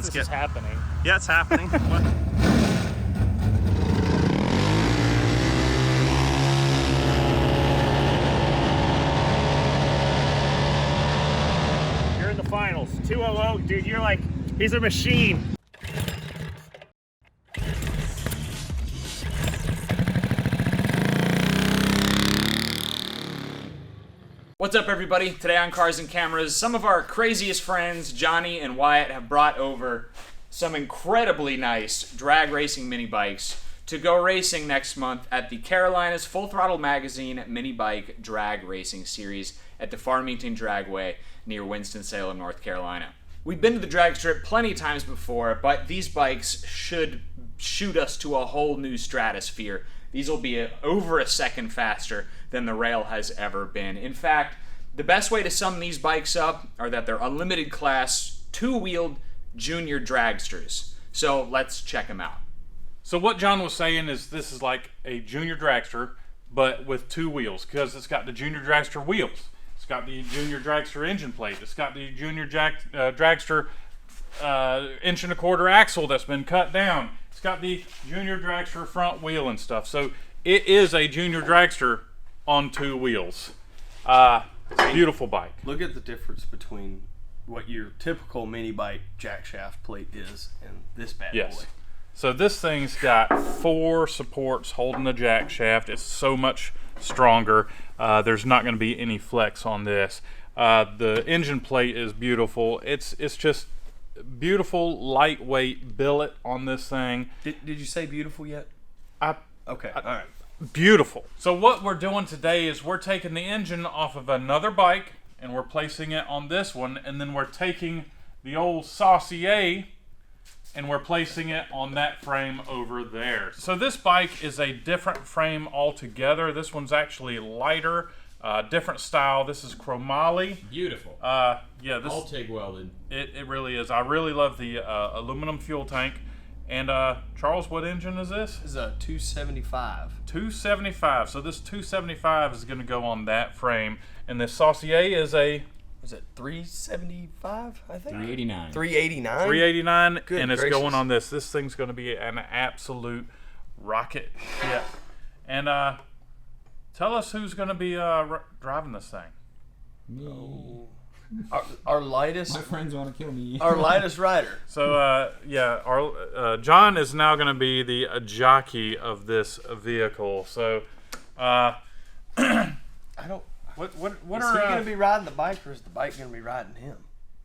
Sounds good. This is happening. Yeah, it's happening. What? You're in the finals. 200, dude. You're like, he's a machine. What's up, everybody? Today on Cars and Cameras, some of our craziest friends, Johnny and Wyatt, have brought over some incredibly nice drag racing mini bikes to go racing next month at the Carolinas Full Throttle Magazine Mini Bike Drag Racing Series at the Farmington Dragway near Winston-Salem, North Carolina. We've been to the drag strip plenty of times before, but these bikes should shoot us to a whole new stratosphere. These will be over a second faster than the rail has ever been. In fact, the best way to sum these bikes up are that they're unlimited class, two-wheeled junior dragsters. So let's check them out. So what John was saying is this is like a junior dragster, but with two wheels, because it's got the junior dragster wheels. It's got the junior dragster engine plate. It's got the junior dragster 1.25" axle that's been cut down. It's got the junior dragster front wheel and stuff. So it is a junior dragster on two wheels. It's a beautiful bike. Look at the difference between what your typical mini bike jack shaft plate is and this bad boy. So this thing's got 4 supports holding the jack shaft. It's so much stronger. There's not going to be any flex on this. The engine plate is beautiful. It's just beautiful, lightweight billet on this thing. Did you say beautiful yet? Okay, all right. Beautiful. So what we're doing today is we're taking the engine off of another bike and we're placing it on this one, and then we're taking the old Saucier and we're placing it on that frame over there. So this bike is a different frame altogether. This one's actually lighter, different style. This is chromoly. Beautiful. Yeah, this all TIG welded. It really is. I really love the aluminum fuel tank. And Charles, what engine is this? This is a 275. 275. So this 275 is going to go on that frame, and this Saucier is a. Was it 375? I think 389. 389. 389, Good and it's gracious. going on this. This thing's going to be an absolute rocket ship. And tell us who's going to be driving this thing. Me. Our lightest. My friends want to kill me. Our lightest rider. So yeah, our John is now going to be the jockey of this vehicle. So I don't. what Is are he going to be riding the bike, or is the bike going to be riding him?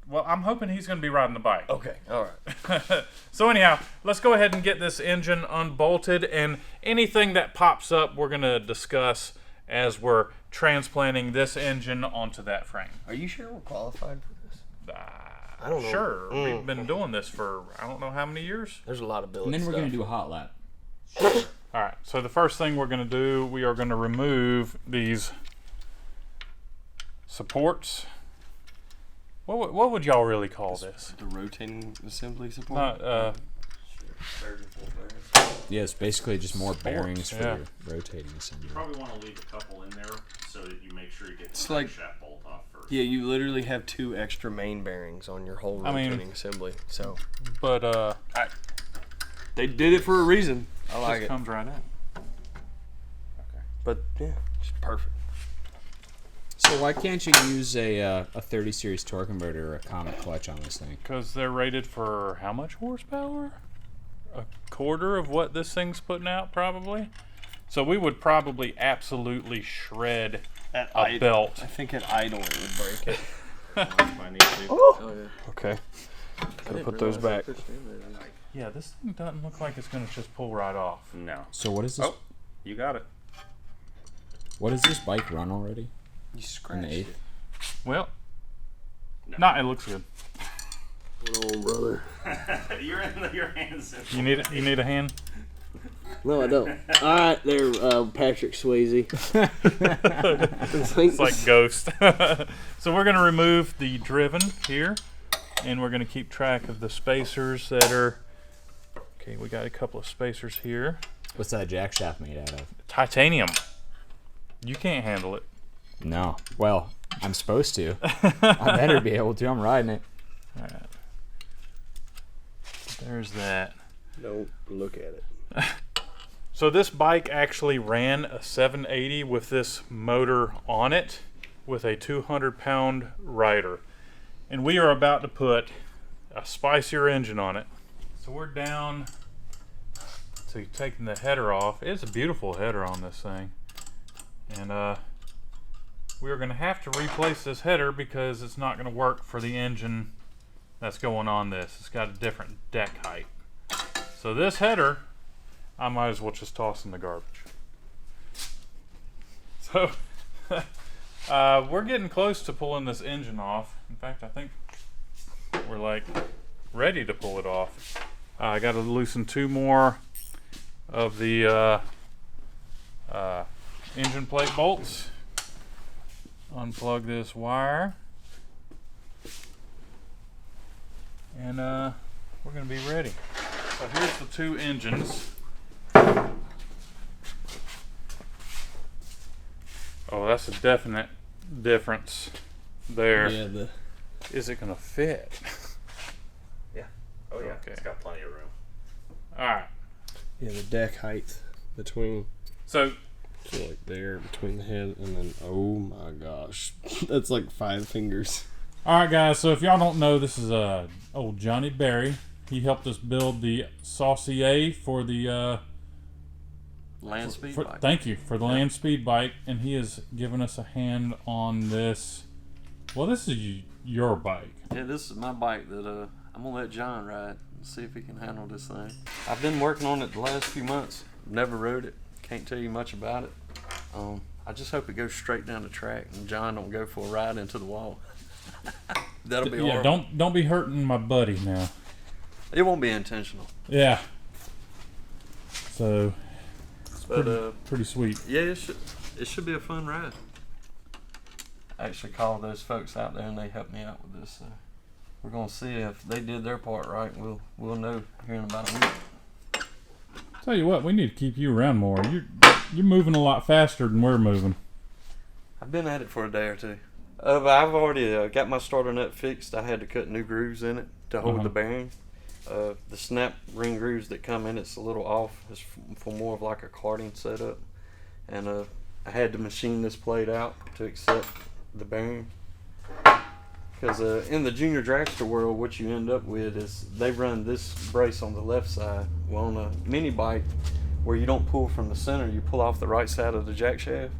well, I'm hoping he's going to be riding the bike. Okay, all right. So anyhow, let's go ahead and get this engine unbolted, and anything that pops up we're going to discuss as we're transplanting this engine onto that frame. Are you sure we're qualified for this? I don't know. Sure. We've been doing this for I don't know how many years. There's a lot of billet And then we're stuff. going to do a hot lap. All right. So the first thing we're going to do, we are going to remove these supports. What would y'all really call this? The rotating assembly support. Not, Yeah, it's basically just more bearings for yeah. your rotating assembly. Probably want to leave a couple in there so that you make sure you get It's the like- shaft bolt off first. Yeah, you literally have 2 extra main bearings on your whole I mean- rotating assembly. So but they did it for a reason. I like just it. comes right out. But yeah, it's perfect. So why can't you use a 30 series torque converter or a Comet clutch on this thing? Because they're rated for how much horsepower? A quarter of what this thing's putting out, probably. So we would probably absolutely shred At a belt. I think at idle it would break it. If I need to. Oh yeah. Okay. Gotta put those back. Yeah, this thing doesn't look like it's going to just pull right off. No. So what is this? Oh, you got it. What does this bike run already? You In scratched the it. 8th? Well, No. it looks good. What on, brother? You're in your hands. You need a hand? No, I don't. All right, there, Patrick Swayze. It's like Ghost. So we're going to remove the driven here, and we're going to keep track of the spacers that are. Okay, we got a couple of spacers here. What's that jack shaft made out of? Titanium. You can't handle it. No. Well, I'm supposed to. I better be able to. I'm riding it. All right. there's that. Don't look at it. So this bike actually ran a 780 with this motor on it with a 200-pound rider. And we are about to put a spicier engine on it. So we're down to taking the header off. It's a beautiful header on this thing. And we're going to have to replace this header because it's not going to work for the engine that's going on this. It's got a different deck height. So this header, I might as well just toss in the garbage. So we're getting close to pulling this engine off. In fact, I think we're like ready to pull it off. I got to loosen 2 more of the engine plate bolts. Unplug this wire. And we're going to be ready. So here's the 2 engines. Oh, that's a definite difference there. Yeah, Is it going to fit? Yeah. Oh yeah. Okay. It's got plenty of room. All right. yeah, the deck height between, So so like there between the head and then, oh my gosh, that's like 5 fingers. all right, guys. So if y'all don't know, this is old Johnny Berry. He helped us build the Saucier for the Land speed for, bike. thank you for the land speed bike, and he has given us a hand on this. Well, this is your bike. Yeah, this is my bike that I'm gonna let John ride and see if he can handle this thing. I've been working on it the last few months. Never rode it. Can't tell you much about it. I just hope it goes straight down the track and John don't go for a ride into the wall. That'll be Yeah, horrible. don't be hurting my buddy now. It won't be intentional. Yeah. So But pretty sweet. yeah, it should be a fun ride. I actually called those folks out there and they helped me out with this. So we're gonna see if they did their part right. We'll know here in about a week. Tell you what, we need to keep you around more. You're moving a lot faster than we're moving. I've been at it for a day or 2. But I've already got my starter nut fixed. I had to cut new grooves in it to hold the bearing. The snap ring grooves that come in, it's a little off. It's for more of like a karting setup. And I had to machine this plate out to accept the bearing. Because in the junior dragster world, what you end up with is they run this brace on the left side. Well, on a mini bike, where you don't pull from the center, you pull off the right side of the jack shaft.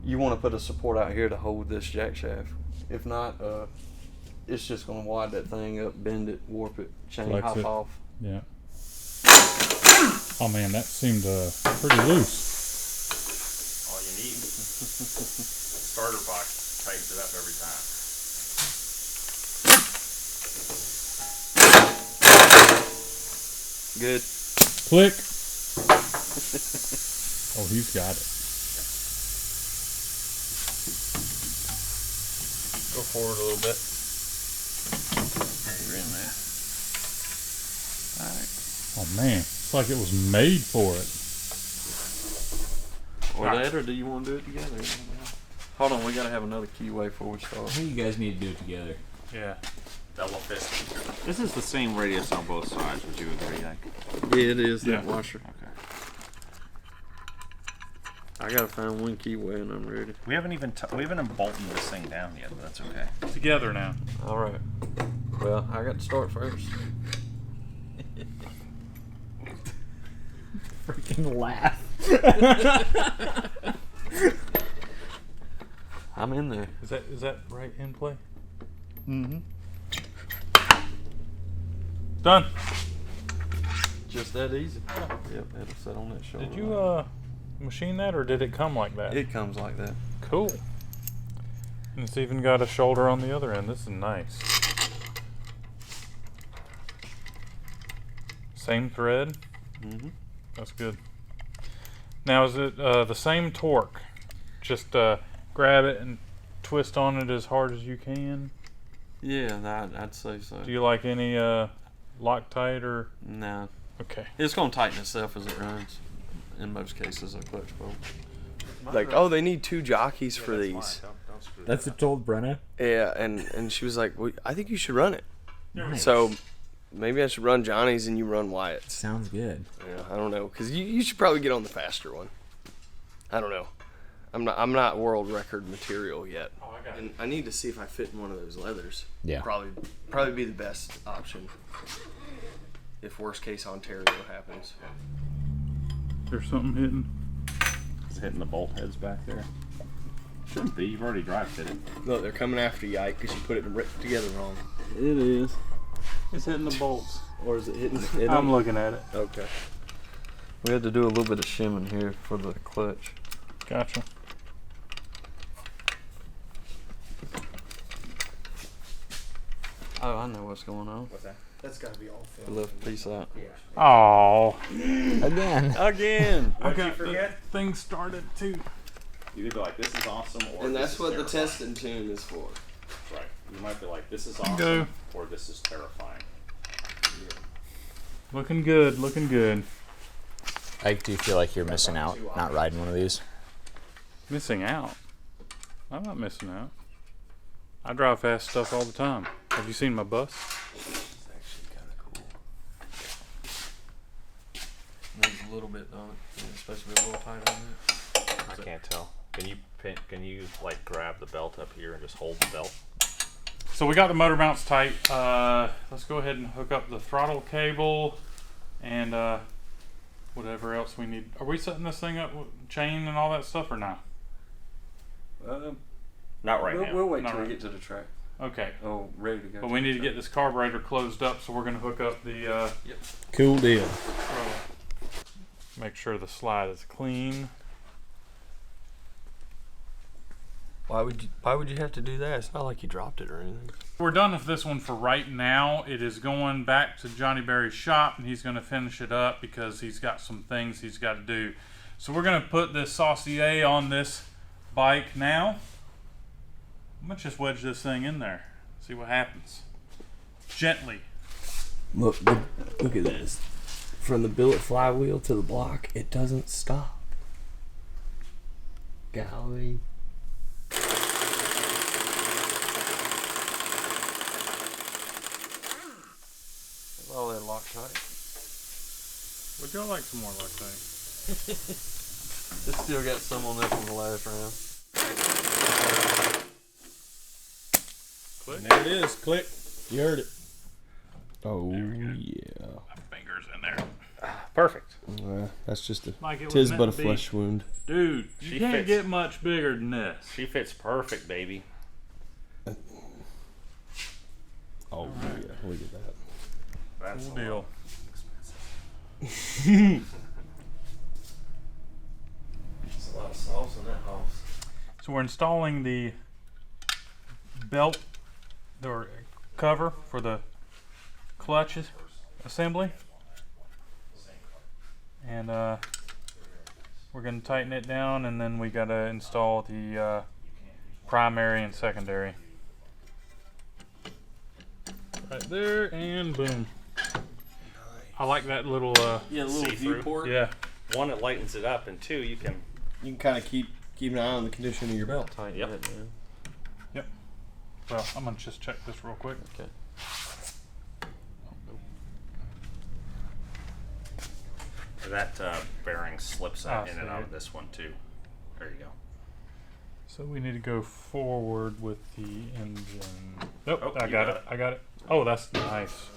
You want to put a support out here to hold this jack shaft. If not, it's just going to wad that thing up, bend it, warp it, chain Flex hop it. off. Yeah. Oh man, that seemed pretty loose. All you need. Starter box tightens it up every time. Good. Click. Oh, he's got it. Go forward a little bit. You're in there. Alright. Oh man, it's like it was made for it. Or that, or do you want to do it together? Hold on, we got to have another keyway before we start. I think you guys need to do it together. Yeah. Double fist. This is the same radius on both sides, would you agree? Like, Yeah, it is, that Yeah. washer. okay. I got to find one keyway and I'm ready. We haven't even bolted this thing down yet, but that's okay. Together now. Alright. Well, I got to start first. Freaking laugh. I'm in there. Is that right in play? Mm-hmm. Done. Just that easy. Yep, it'll sit on that shoulder. Did you machine that, or did it come like that? It comes like that. Cool. And it's even got a shoulder on the other end. This is nice. Same thread. Mm-hmm. That's good. Now, is it the same torque? Just grab it and twist on it as hard as you can? Yeah, I'd say so. Do you like any Loctite or? Nah. Okay. It's going to tighten itself as it runs. In most cases, a clutch bolt. Like, oh, they need 2 jockeys for these. Don't screw That's what told Brenna. Yeah, and she was like, well, I think you should run it. Nice. So Maybe I should run Johnny's and you run Wyatt's. Sounds good. Yeah, I don't know, because you should probably get on the faster one. I don't know. I'm not world record material yet. Oh, I got it. And I need to see if I fit in one of those leathers. Yeah. Probably be the best option if worst case Ontario happens. There's something hitting. It's hitting the bolt heads back there. Shouldn't be. You've already dry fitted. Look, they're coming after you, Ike, because you put it together wrong. It is. It's hitting the bolts. Or is it hitting? I'm looking at it. Okay. We had to do a little bit of shimming here for the clutch. Gotcha. Oh, I know what's going on. What's that? That's got to be all The filled. left piece out. Oh. Again. Again. What'd you forget? Thing started too. You either be like, this is awesome, or And this that's is what the terrifying. testing tune is for. Right. You might be like, this is awesome, Go. or this is terrifying. Looking good. Looking good. Ike, do you feel like you're missing out not riding one of these? Missing out? I'm not missing out. I drive fast stuff all the time. Have you seen my bus? It's actually kind of cool. Needs a little bit on it. It's supposed to be a little tight on it. I can't tell. Can you like grab the belt up here and just hold the belt? So we got the motor mounts tight. Let's go ahead and hook up the throttle cable and whatever else we need. Are we setting this thing up with chain and all that stuff or not? Not right now. We'll wait Not till right. we get to the track. Okay. Oh, ready to go. But we need to get this carburetor closed up, so we're going to hook up the Cool deal. throttle. Make sure the slide is clean. Why would you have to do that? It's not like you dropped it or anything. We're done with this one for right now. It is going back to Johnny Berry's shop, and he's going to finish it up because he's got some things he's got to do. So we're going to put this Saucier on this bike now. I'm going to just wedge this thing in there. See what happens. Gently. Look at this. From the billet flywheel to the block, it doesn't stop. Golly. All that Loctite. Would y'all like some more like that? It's still got some on there from the last round. Click. There it is. Click. You heard it. Oh, yeah. My fingers in there. Perfect. That's just a Like it was tis meant but a to be. flesh wound. Dude, you She can't fits. get much bigger than this. She fits perfect, baby. Oh, yeah. Look at that. That's Cool deal. There's a lot of sauce in that house. So we're installing the belt or cover for the clutch assembly, and we're going to tighten it down, and then we got to install the primary and secondary right there, and boom. I like that little Yeah, a little See-through. viewport. yeah. One, it lightens it up, and two, you can. You can kind of keep an eye on the condition of your belt. Tighten Yep. it down. Well, I'm gonna just check this real quick. Okay. That bearing slips out I in and see out it. of this one too. There you go. So we need to go forward with the engine. Nope, Oh, I you got got it. I got it. Oh, that's nice.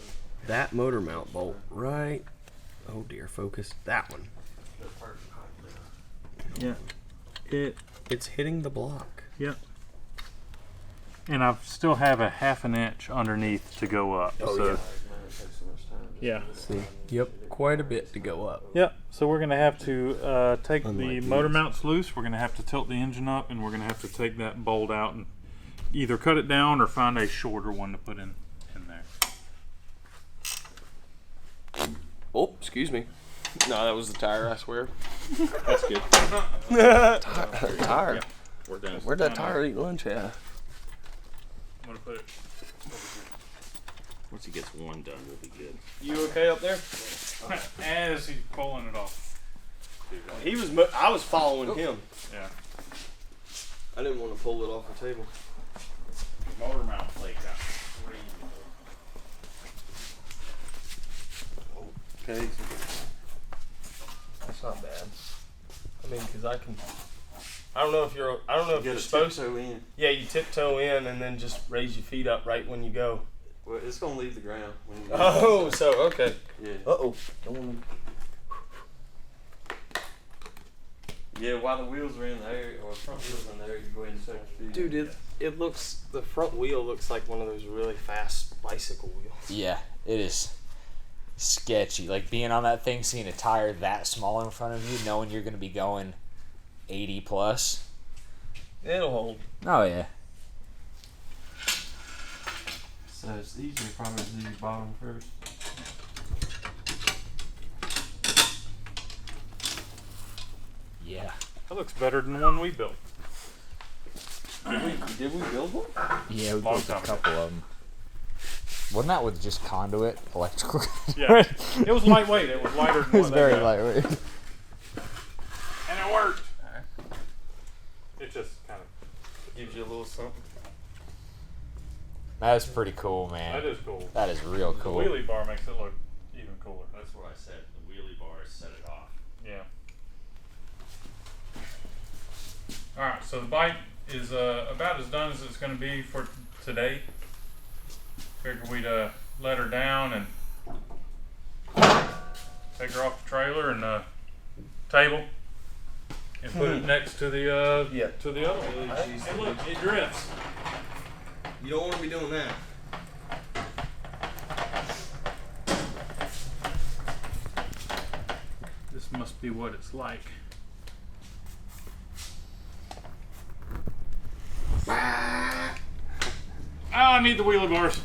That motor mount bolt, right? Oh dear, focus. That one. Yeah. It's hitting the block. Yep. And I still have a ½ an inch underneath to go up. Oh, so, yeah. Man, it takes so much time. yeah. See, yep, quite a bit to go up. Yep. So we're gonna have to take the Unlike motor these. mounts loose. We're gonna have to tilt the engine up, and we're gonna have to take that bolt out and either cut it down or find a shorter one to put in there. Oh, excuse me. No, that was the tire, I swear. That's good. Tire. We're done. Where'd that tire eat lunch at? I'm gonna put it. Once he gets one done, we'll be good. You okay up there? As he's pulling it off. He was. I was following him. Yeah. I didn't want to pull it off the table. Motor mount plate got 3 casing. That's not bad. I mean, because I don't know if you're supposed to. In. Yeah, you tiptoe in and then just raise your feet up right when you go. Well, it's gonna leave the ground when you Oh, so okay. Yeah. Uh-oh. Yeah, while the wheels are in the air, or front wheels in the air, you go ahead and set your speed. Dude, it looks, the front wheel looks like one of those really fast bicycle wheels. Yeah, it is sketchy. Like being on that thing, seeing a tire that small in front of you, knowing you're going to be going 80 plus. It'll hold. Oh, yeah. So it's easier probably to do your bottom first. Yeah. That looks better than the one we built. Did we build one? Yeah, we Long built a time couple of them. Wasn't that with just conduit electrical? Yeah. It was lightweight. It was lighter than It was what very they got. lightweight. And it worked. It just kind of Gives you a little something. That is pretty cool, man. that is cool. That is real The cool. wheelie bar makes it look even cooler. That's what I said. The wheelie bars set it off. Yeah. All right, so the bike is about as done as it's going to be for today. Figured we'd let her down and take her off the trailer and table and put it next to the other one. Hey, look, it drifts. You don't want to be doing that. This must be what it's like. I need the wheelie bars.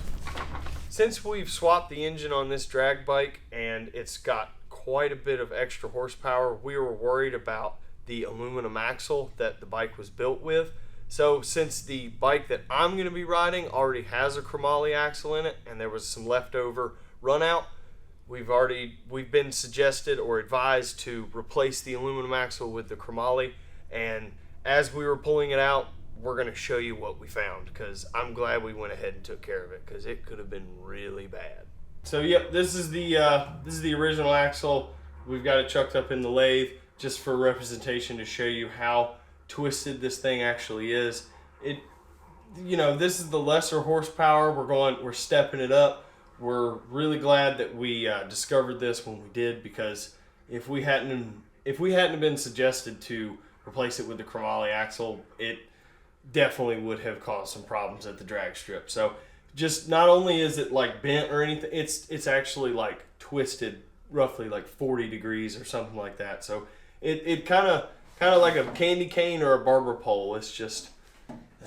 Since we've swapped the engine on this drag bike and it's got quite a bit of extra horsepower, we were worried about the aluminum axle that the bike was built with. So since the bike that I'm going to be riding already has a chromoly axle in it and there was some leftover run out, we've been suggested or advised to replace the aluminum axle with the chromoly. And as we were pulling it out, we're going to show you what we found, because I'm glad we went ahead and took care of it, because it could have been really bad. So yep, this is the original axle. We've got it chucked up in the lathe just for representation to show you how twisted this thing actually is. This is the lesser horsepower. We're stepping it up. We're really glad that we discovered this when we did, because if we hadn't been suggested to replace it with the chromoly axle, it definitely would have caused some problems at the drag strip. So just not only is it like bent or anything, it's actually like twisted roughly like 40 degrees or something like that. So it kind of like a candy cane or a barber pole. It's just,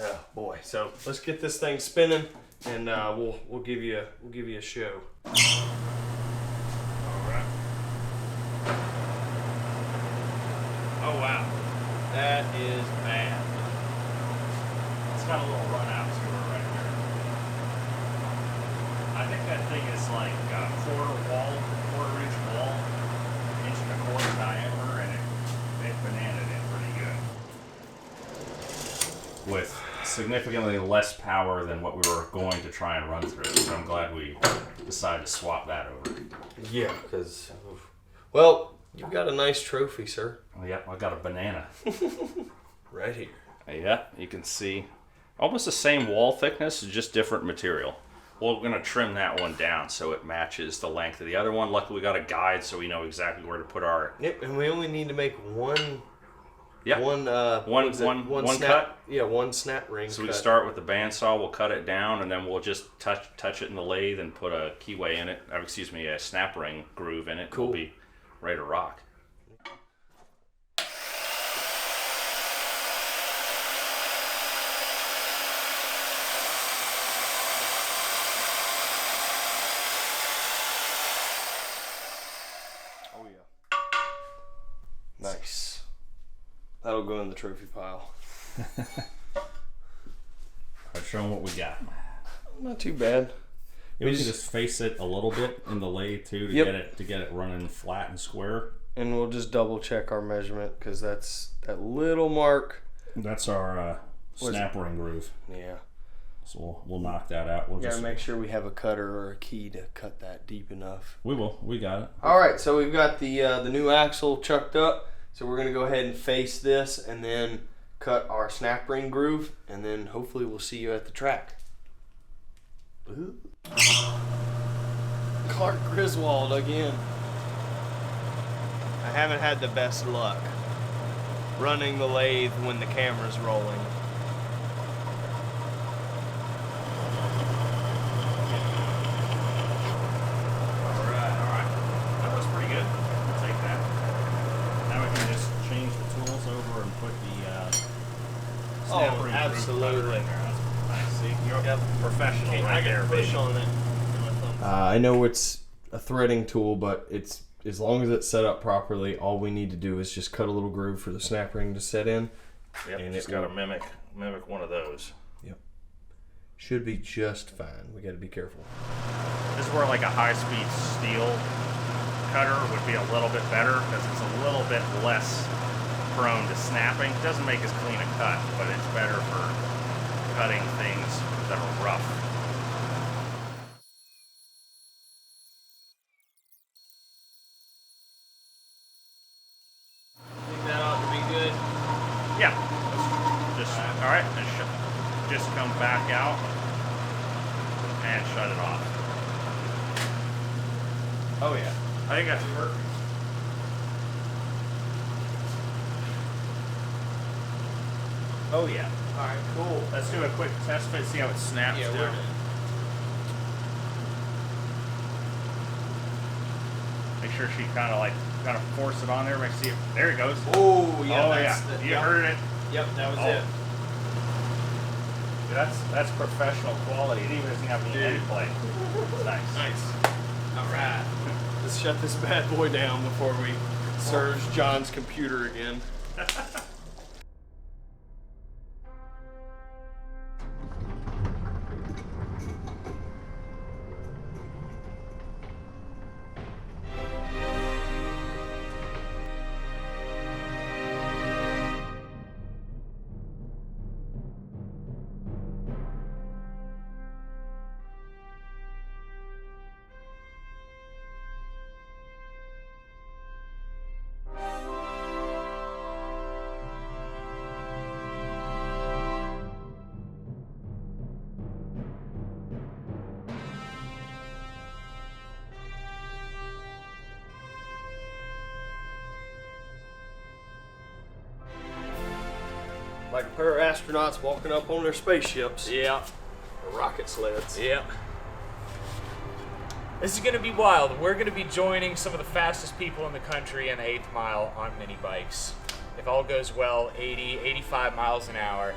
oh boy. So let's get this thing spinning and we'll give you a show. All right. Oh wow, that is bad. It's got a little run out to her right there. I think that thing is like a quarter-inch wall, inch and a quarter diameter, and it bananaed it pretty good. With significantly less power than what we were going to try and run through. So I'm glad we decided to swap that over. Yeah, because, well, you've got a nice trophy, sir. Oh, yeah, I got a banana. Right here. Yeah, you can see almost the same wall thickness, just different material. Well, we're going to trim that one down so it matches the length of the other one. Luckily, we got a guide so we know exactly where to put our... Yep, and we only need to make one... Yeah, one snap, cut. Yeah, one snap ring. So we start with the bandsaw, we'll cut it down, and then we'll just touch it in the lathe and put a keyway in it. A snap ring groove in it. Cool. We'll be ready to rock. Oh yeah. Nice. That'll go in the trophy pile. I'll show them what we got. Not too bad. We can just face it a little bit in the lathe too to get it running flat and square. And we'll just double check our measurement, because that's that little mark. That's our snap ring groove. Yeah. So we'll knock that out. We'll We gotta just make sure we have a cutter or a key to cut that deep enough. we will. We got it. All right, so we've got the new axle chucked up. So we're gonna go ahead and face this, and then cut our snap ring groove, and then hopefully we'll see you at the track. Ooh. Clark Griswold again. I haven't had the best luck running the lathe when the camera's rolling. Alright. That looks pretty good. I'll take that. Now we can just change the tools over and put the snap ring groove absolutely. cutter in there. That's nice. See, you're professional right there, push baby. on it. I know it's a threading tool, but it's as long as it's set up properly, all we need to do is just cut a little groove for the snap ring to set in. Yep, and just it got to will- mimic one of those. Yep. Should be just fine. We got to be careful. This is where like a high-speed steel cutter would be a little bit better because it's a little bit less prone to snapping. It doesn't make as clean a cut, but it's better for cutting things that are rough. Think that ought to be good. Yeah. Just all right. Just come back out and shut it off. Oh yeah. I think that's perfect. Oh yeah. All right. Cool. Let's do a quick test fit. See how it snaps Yeah, down. Make sure she kind of force it on there. Make see if there it goes. Oh yeah. Oh that's yeah. the- You yep. heard it. Yep. That was Oh. it. That's professional quality. It even doesn't have any end play. Nice. Nice. All right. Let's shut this bad boy down before we surge John's computer again. Like a pair of astronauts walking up on their spaceships. Yeah. Or rocket sleds. Yep. This is going to be wild. We're going to be joining some of the fastest people in the country in the 8th mile on mini bikes. If all goes well, 80, 85 miles an hour.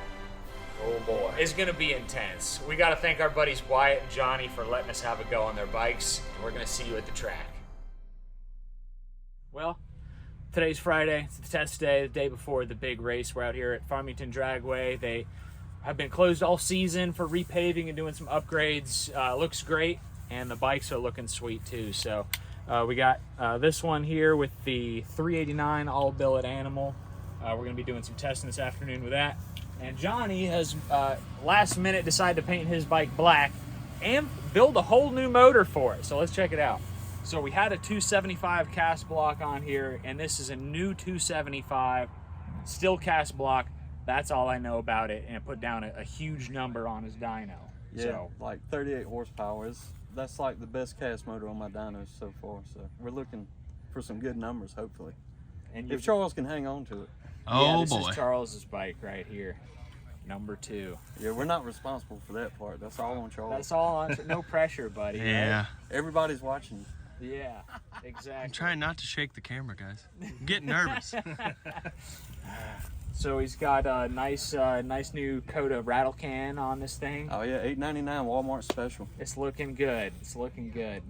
Oh boy. It's going to be intense. We got to thank our buddies Wyatt and Johnny for letting us have a go on their bikes. And we're going to see you at the track. Well, today's Friday. It's the test day, the day before the big race. We're out here at Farmington Dragway. They have been closed all season for repaving and doing some upgrades. Looks great, and the bikes are looking sweet too. So we got this one here with the 389 all billet animal. We're going to be doing some testing this afternoon with that. And Johnny has last minute decided to paint his bike black and build a whole new motor for it. So let's check it out. So we had a 275 cast block on here, and this is a new 275, still cast block. That's all I know about it, and it put down a huge number on his dyno. Yeah, So like 38 horsepower. That's like the best cast motor on my dynos so far. So we're looking for some good numbers, hopefully. and If Charles can hang on to it. yeah, this is Charles's bike right here, number 2. Yeah, we're not responsible for that part. That's all on Charles. That's all on. No pressure, buddy. Yeah. Right? Everybody's watching. Yeah. Exactly. I'm trying not to shake the camera, guys. I'm getting nervous. So he's got a nice new coat of rattle can on this thing. Oh yeah, $8.99 Walmart special. It's looking good. It's looking good.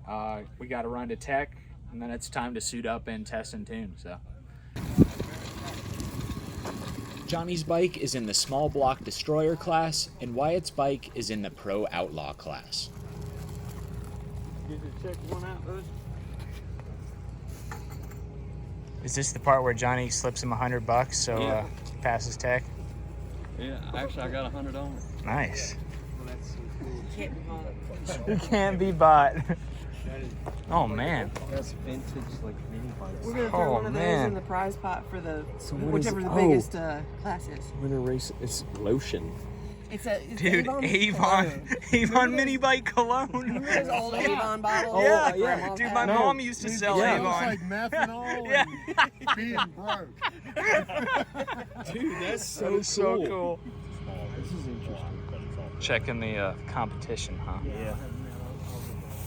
We got to run to tech, and then it's time to suit up and test and tune. So. Johnny's bike is in the small block destroyer class, and Wyatt's bike is in the pro outlaw class. Did you check one out, Buzz? Is this the part where Johnny slips him $100 so Yeah. passes tech? Yeah, actually I got 100 on it. Nice. Well, that's can't be bought. You can't be bought. Oh man. That's vintage like mini bikes. We're gonna throw one of those in the prize pot for the whichever the biggest class is. Winter race. It's lotion. It's a Dude, Avon mini bike cologne. Remember those old Avon bottles? Yeah, yeah. dude, my mom used to sell Avon. It's like methanol and being broke. Dude, that's so cool. This is interesting. Checking the competition, huh? Yeah.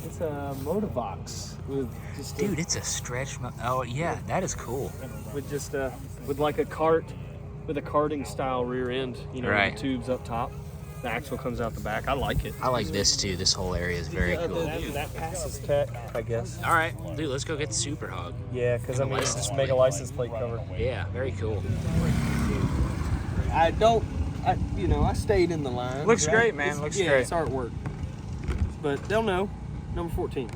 It's a Motovox with just Dude, it's a stretch. Oh yeah, that is cool. with just with like a cart with a karting style rear end. You know, Right. the tubes up top. The axle comes out the back. I like it. I like this too. This whole area is very cool. That passes tech, I guess. All right, dude, let's go get the Super Hog. Yeah, because I mean, License just make a plate. license plate cover. Yeah, very cool. I stayed in the line. Looks great, man. Looks great. It's artwork. But they'll know. Number 14.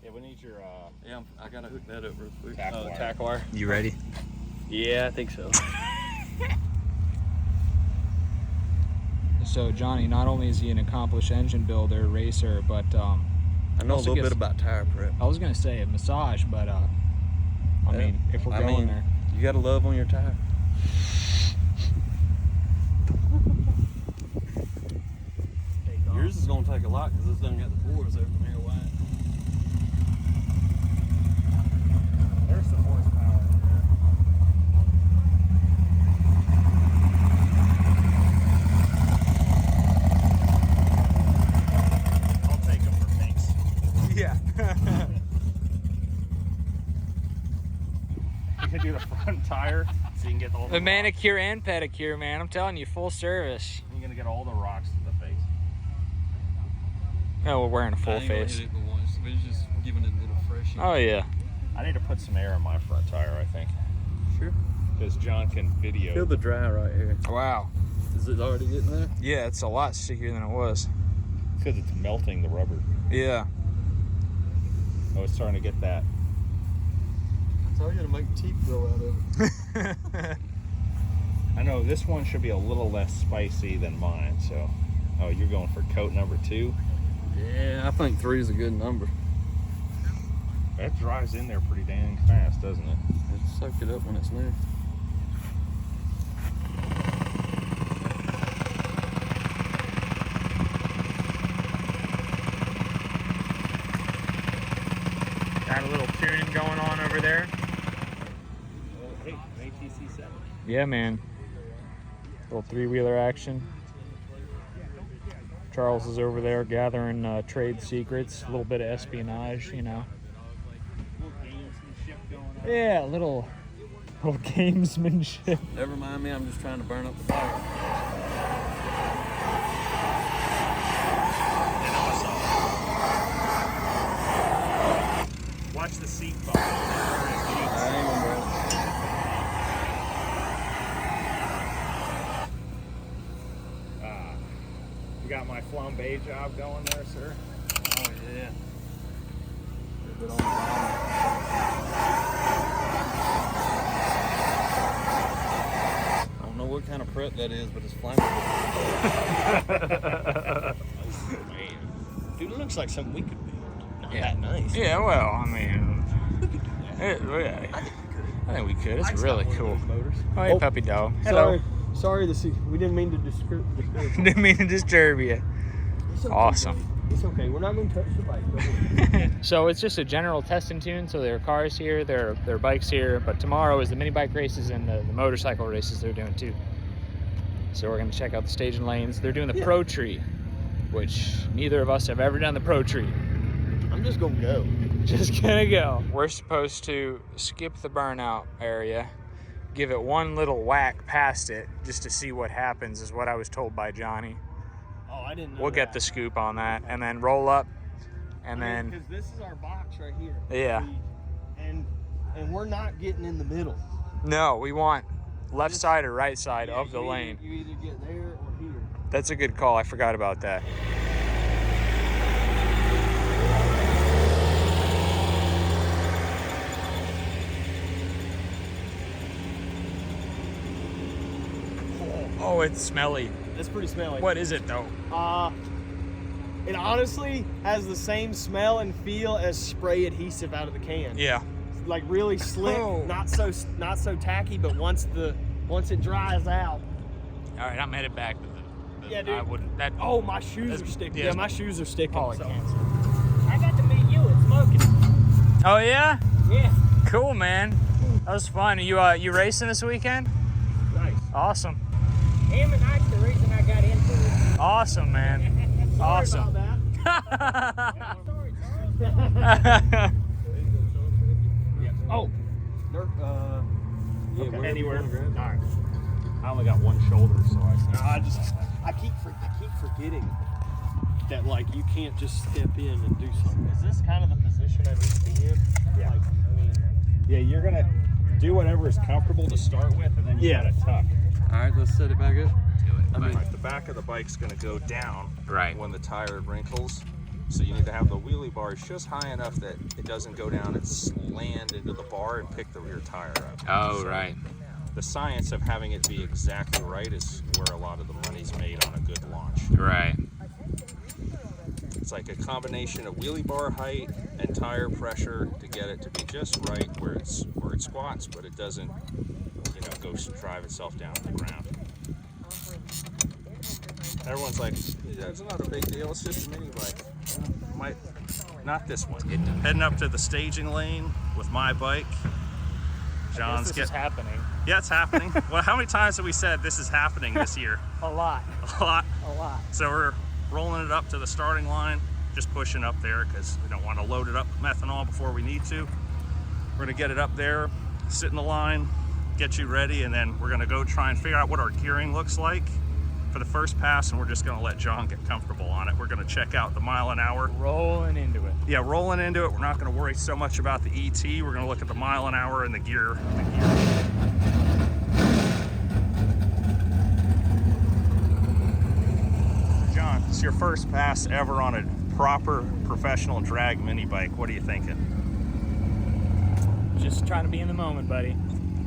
Yeah, we need your Yeah, I gotta hook that up real quick. tack wire. You ready? Yeah, I think so. So Johnny, not only is he an accomplished engine builder, racer, but I know a also little gets- bit about tire prep. I was gonna say a massage, but I mean, if we're going there. You gotta love on your tire. Yours is gonna take a lot because it's done got the pores over there wide. There's the horsepower. I'll take them for pinks. Yeah. You can do the front tire so you can get all the The manicure and pedicure, man. I'm telling you, full service. You're gonna get all the rocks to the face. Oh, we're wearing a I full ain't gonna face. hit it but once, but it's just giving it a little fresh. Oh yeah. I need to put some air in my front tire, I think. Sure. Because John can video. Feel the dry right here. Wow. Is it already getting there? Yeah, it's a lot stickier than it was. Because it's melting the rubber. Yeah. I was starting to get that. It's all you gotta make teeth grow out of it. I know this one should be a little less spicy than mine, so. Oh, you're going for coat number 2? Yeah, I think 3 is a good number. That dries in there pretty dang fast, doesn't it? It'll soak it up when it's new. Got a little tuning going on over there. Oh, hey, ATC7. Yeah, man. Little three-wheeler action. Charles is over there gathering trade secrets, a little bit of espionage, you know. Yeah, little gamesmanship. Never mind me, I'm just trying to burn up the fire. Watch the seat bump. I ain't gonna burn You got my flambe job going there, sir? it. Oh yeah. I don't know what kind of prep that is, but it's flammable. Dude, it looks like something we could build. Not Yeah. that nice. Yeah, well, I mean, I think we could. It's really cool. Oh, hey, puppy dog. Hello. Sorry, we didn't mean to disturb. Didn't mean to disturb you. It's okay, Awesome. buddy. It's okay. We're not going to touch the bike. So it's just a general test and tune. So there are cars here, there are bikes here, but tomorrow is the mini bike races and the motorcycle races they're doing too. So we're going to check out the staging lanes. They're doing the Pro Tree, which neither of us have ever done the Pro Tree. I'm just going to go. Just gonna go. We're supposed to skip the burnout area give it one little whack past it just to see what happens, is what I was told by Johnny. Oh, I didn't know We'll get the scoop on that, and then roll up, and then... Because this is our box right here. Yeah. And we're not getting in the middle. No, we want left side or right side of the you lane. You either get there or here. That's a good call. I forgot about that. Oh, it's smelly. It's pretty smelly. What is it though? It honestly has the same smell and feel as spray adhesive out of the can. Yeah. It's like really slick, Oh. not so tacky, but once it dries out. All right, I'm headed back to the Yeah, dude. I wouldn't. That. Oh, my shoes are sticking. Yeah, my shoes are sticking. Oh, so. I got to meet you at Smoking. Oh yeah. Yeah. Cool, man. That was fun. You racing this weekend? Nice. Awesome. Him and Ike's the reason I got into it. Awesome, man. Awesome. Sorry about Sorry, that. Oh. Yeah, Anywhere. All right. I only got one shoulder, so I keep forgetting that like you can't just step in and do something. Is this kind of the position I need to be in? Yeah. Like, I mean, yeah, you're gonna do whatever is comfortable to start with, and then you gotta tuck. All right, let's set it back up. Like the back of the bike's gonna go down Right. when the tire wrinkles. So you need to have the wheelie bars just high enough that it doesn't go down and slant into the bar and pick the rear tire up. Oh, So right. The science of having it be exactly right is where a lot of the money's made on a good launch. Right. It's like a combination of wheelie bar height and tire pressure to get it to be just right where it squats, but it doesn't, go drive itself down to the ground. Everyone's like, that's not a big deal, it's just a mini bike. Not this one. Heading up to the staging lane with my bike. John's This is happening. Yeah, it's happening. Well, how many times have we said this is happening this year? A lot. A lot. A lot. So we're rolling it up to the starting line, just pushing up there because we don't want to load it up with methanol before we need to. We're gonna get it up there, sit in the line, get you ready, and then we're gonna go try and figure out what our gearing looks like for the first pass, and we're just gonna let John get comfortable on it. We're gonna check out the mile an hour. Rolling into it. Yeah, rolling into it. We're not gonna worry so much about the ET. We're gonna look at the mile an hour and the gear. John, it's your first pass ever on a proper professional drag mini bike. What are you thinking? Just trying to be in the moment, buddy.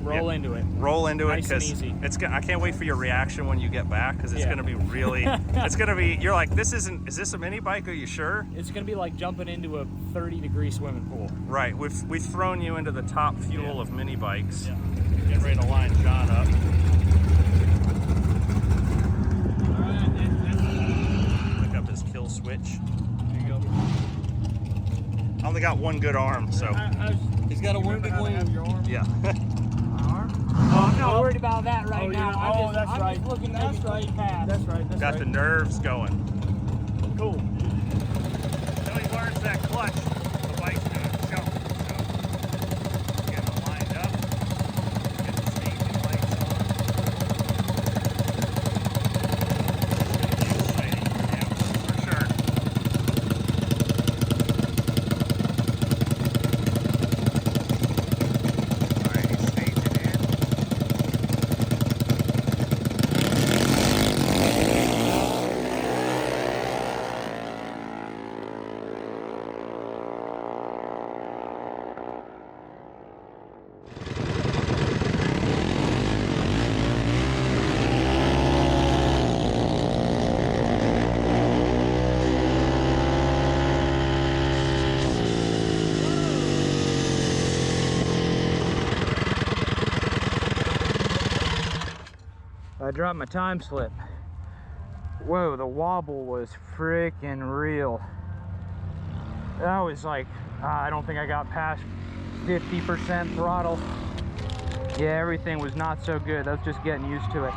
Roll into it. Roll into Nice it and because easy. I can't wait for your reaction when you get back because it's Yeah. gonna be really. It's gonna be. You're like, is this a mini bike? Are you sure? It's gonna be like jumping into a 30-degree swimming pool. Right. We've thrown you into the top fuel of mini bikes. Yeah. Getting ready to line John up. Pick up his kill switch. There you go. I only got one good arm, so. He's got a wounded wing. Yeah. Oh, I'm not worried about that right now. I'm that's just right. looking That's at right. the path. That's right. That's Got right. the nerves going. Cool. Until he learns that clutch, the bike's gonna jump. So get him lined up. Get the staging lights on. Exciting. Yeah, for sure. Alright, he's staging in. I dropped my time slip. Whoa, the wobble was freaking real. That was like, I don't think I got past 50% throttle. Yeah, everything was not so good. That's just getting used to it.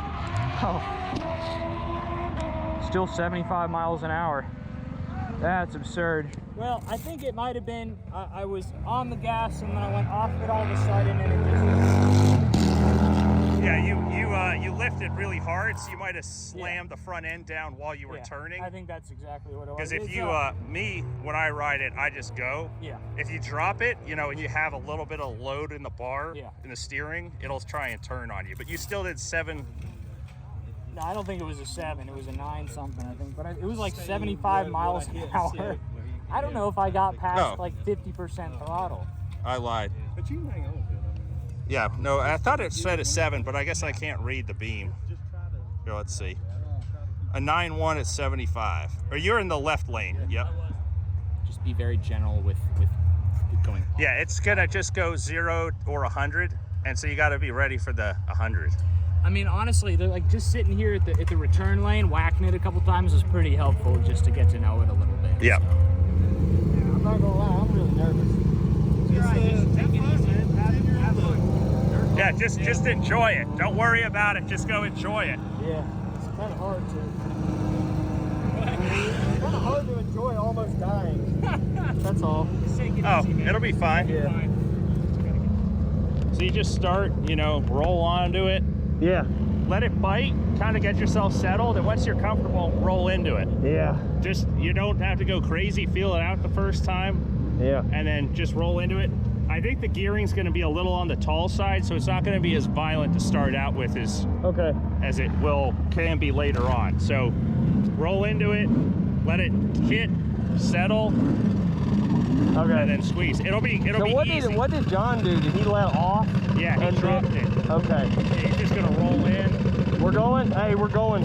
Oh, still 75 miles an hour. That's absurd. Well, I think it might have been, I was on the gas and then I went off it all of a sudden and it just... Yeah, you lifted really hard, so you might have slammed the front end down while you were turning. I think that's exactly what it was. Because if you, me, when I ride it, I just go. Yeah. If you drop it, you know, and you have a little bit of load in the bar, Yeah. in the steering, it'll try and turn on you. But you still did 7. No, I don't think it was a 7. It was a 9 something, I think. But it was like 75 miles an hour. I don't know if I got past like 50% throttle. I lied. But you can hang on to it. Yeah, no, I thought it said a 7, but I guess I can't read the beam. Here, let's see. A 9.1 at 75. Or you're in the left lane. Yep. Just be very general with going. Yeah, it's gonna just go 0 or 100, and so you got to be ready for the 100. I mean, honestly, they're like just sitting here at the return lane, whacking it a couple times was pretty helpful just to get to know it a little bit. Yep. So. Yeah, I'm not gonna lie, I'm really nervous. Yeah, just enjoy it. Don't worry about it. Just go enjoy it. Yeah, it's kind of hard to. It's kind of hard to enjoy almost dying. That's all. Oh, it'll be fine. Yeah. So you just start, you know, roll onto it. Yeah. Let it bite, kind of get yourself settled, and once you're comfortable, roll into it. Yeah. Just, you don't have to go crazy, feel it out the first time. Yeah. And then just roll into it. I think the gearing's going to be a little on the tall side, so it's not going to be as violent to start out with as it can be later on. So roll into it, let it hit, settle, Okay. and then squeeze. It'll be easy. What did John do? Did he let off? Yeah, he dropped it. Okay. He's just going to roll in. We're going? Hey, we're going.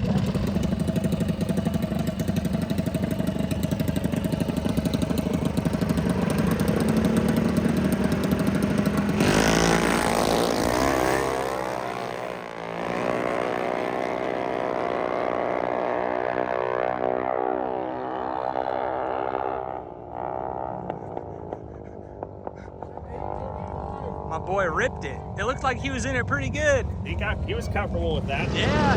My boy ripped it. It looked like he was in it pretty good. He was comfortable with that. Yeah.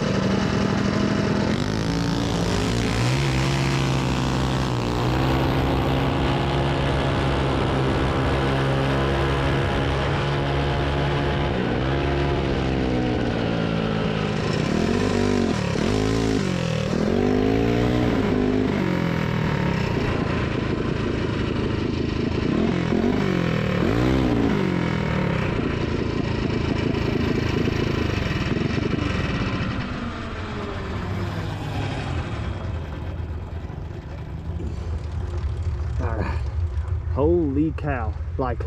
Holy cow, like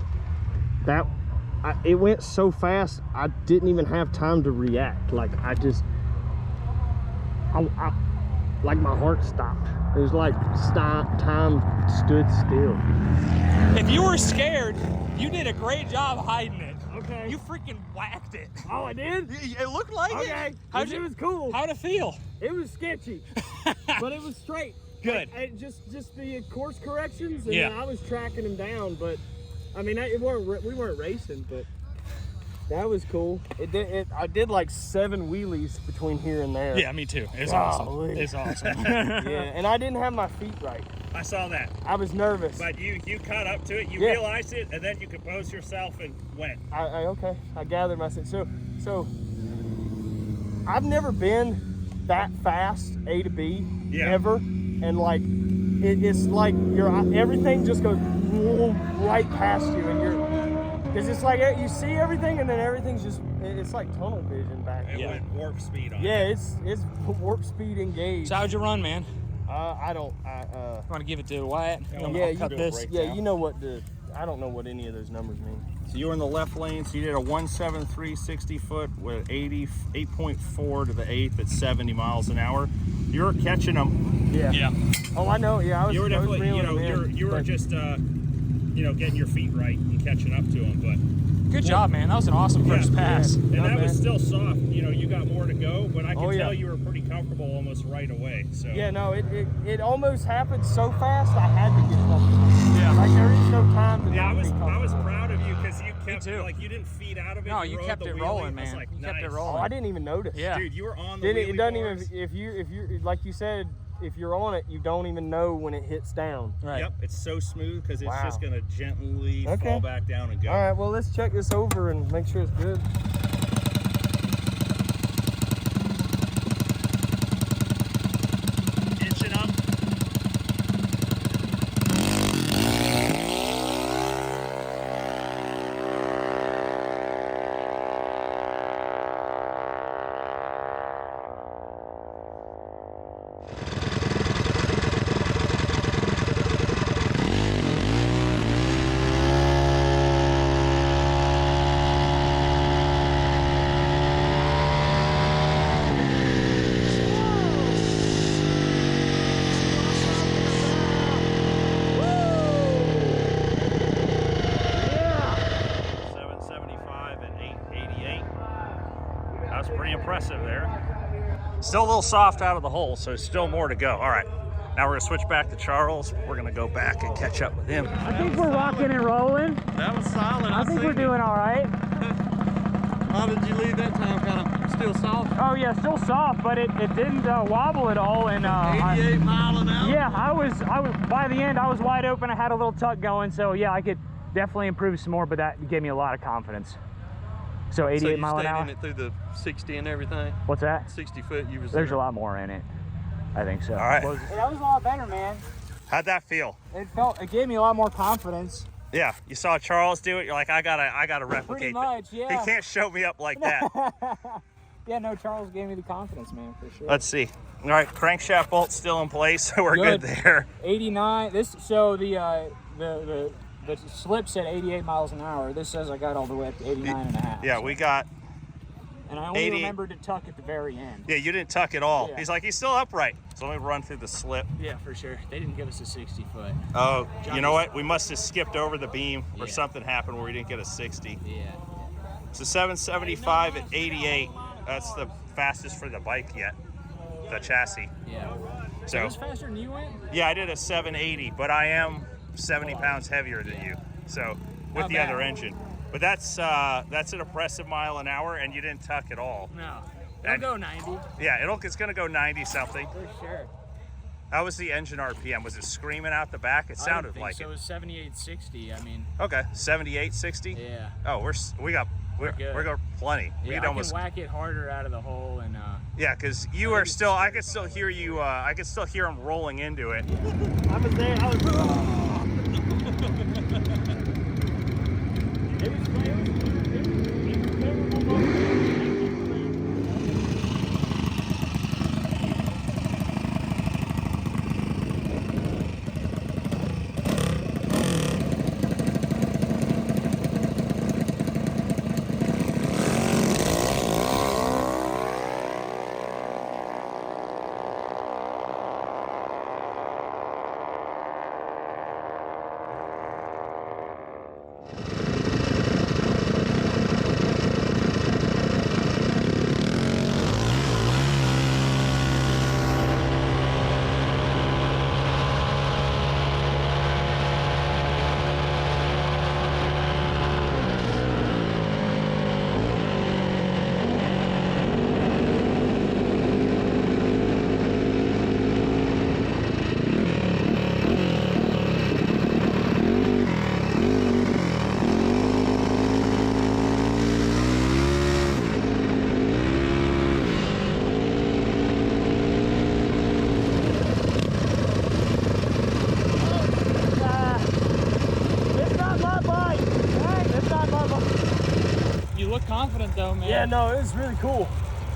that, it went so fast I didn't even have time to react. Like like my heart stopped. It was like time stood still. If you were scared, you did a great job hiding it. Okay. You freaking whacked it. Oh, I did? It looked like it. It was cool. How'd it feel? It was sketchy, but it was straight. Good. Like, just the course corrections, and then I was tracking them down. But I mean, we weren't racing, but that was cool. I did like 7 wheelies between here and there. Yeah, me too. It's awesome. It's awesome. Yeah, and I didn't have my feet right. I saw that. I was nervous. But you caught up to it. You realized it, and then you composed yourself and went. Okay. I gathered myself. So I've never been that fast A to B ever. And like it's like everything just goes right past you, and because it's like you see everything, and then everything's just it's like tunnel vision back. It went warp speed on. Yeah, it's warp speed engaged. So how'd you run, man? I want to give it to Wyatt. You know what I don't know what any of those numbers mean. So you were in the left lane, so you did a 173 60 foot with 8.4 to the 8th at 70 miles an hour. You were catching them. Yeah. Oh, I know. Yeah, I was. You were definitely, you were but just, getting your feet right and catching up to them. But good job, man. That was an awesome first pass. And that was still soft. You got more to go, but I could tell you were pretty comfortable almost right away. So yeah, no, it almost happened so fast I had to get comfortable. Yeah, like there is no time to. Yeah, I was proud of you because you kept you didn't feed out of it. No, you kept it rolling, man. Like, you nice. kept it rolling. Oh, I didn't even notice. Yeah, dude, you were on the wheelie it doesn't bars. even if you like you said, if you're on it, you don't even know when it hits down. Right. Yep, it's so smooth because it's just gonna gently fall back down and go. All right, well let's check this over and make sure it's good. impressive there. Still a little soft out of the hole, so still more to go. All right, now we're gonna switch back to Charles. We're gonna go back and catch up with him. I think we're rocking and rolling. That was solid. I think we're doing all right. How did you leave that time? Kind of still soft? Oh yeah, still soft, but it didn't wobble at all. And 88 mile an hour? Yeah, I was by the end I was wide open. I had a little tuck going, so yeah, I could definitely improve some more, but that gave me a lot of confidence. So 88 mile an hour. In it through the 60 and everything? What's that? 60 foot you was There's there. a lot more in it. I think so. All right. Hey, that was a lot better, man. How'd that feel? It gave me a lot more confidence. Yeah, you saw Charles do it. You're like, I gotta replicate. Pretty much, yeah. He can't show me up like that. Yeah, no, Charles gave me the confidence, man, for sure. Let's see. All right, crankshaft bolt's still in place, so we're good there. 89. So the slip said 88 miles an hour. This says I got all the way up to 89 and a half. Yeah, we got. And I only remembered to tuck at the very end. Yeah, you didn't tuck at all. Yeah. He's like, he's still upright. So let me run through the slip. Yeah, for sure. They didn't give us a 60 foot. Oh, you know what? We must have skipped over the beam or something happened where we didn't get a 60. Yeah. So 775 at 88. That's the fastest for the bike yet. The chassis. Yeah. So it was faster than you went? Yeah, I did a 780, but I am 70 pounds heavier than you. So with Not the bad. other engine. But that's an impressive mile an hour, and you didn't tuck at all. No. It'll go 90. Yeah, it's gonna go 90 something. For sure. How was the engine RPM? Was it screaming out the back? It sounded like so. It was 7860. I mean. Okay, 7860. Yeah. Oh, we're going plenty. Yeah, We'd I almost can whack it harder out of the hole and. Yeah, because you are still. I can still hear you. I can still hear him rolling into it. I was there. I was. Confident though, man. Yeah, no, it was really cool.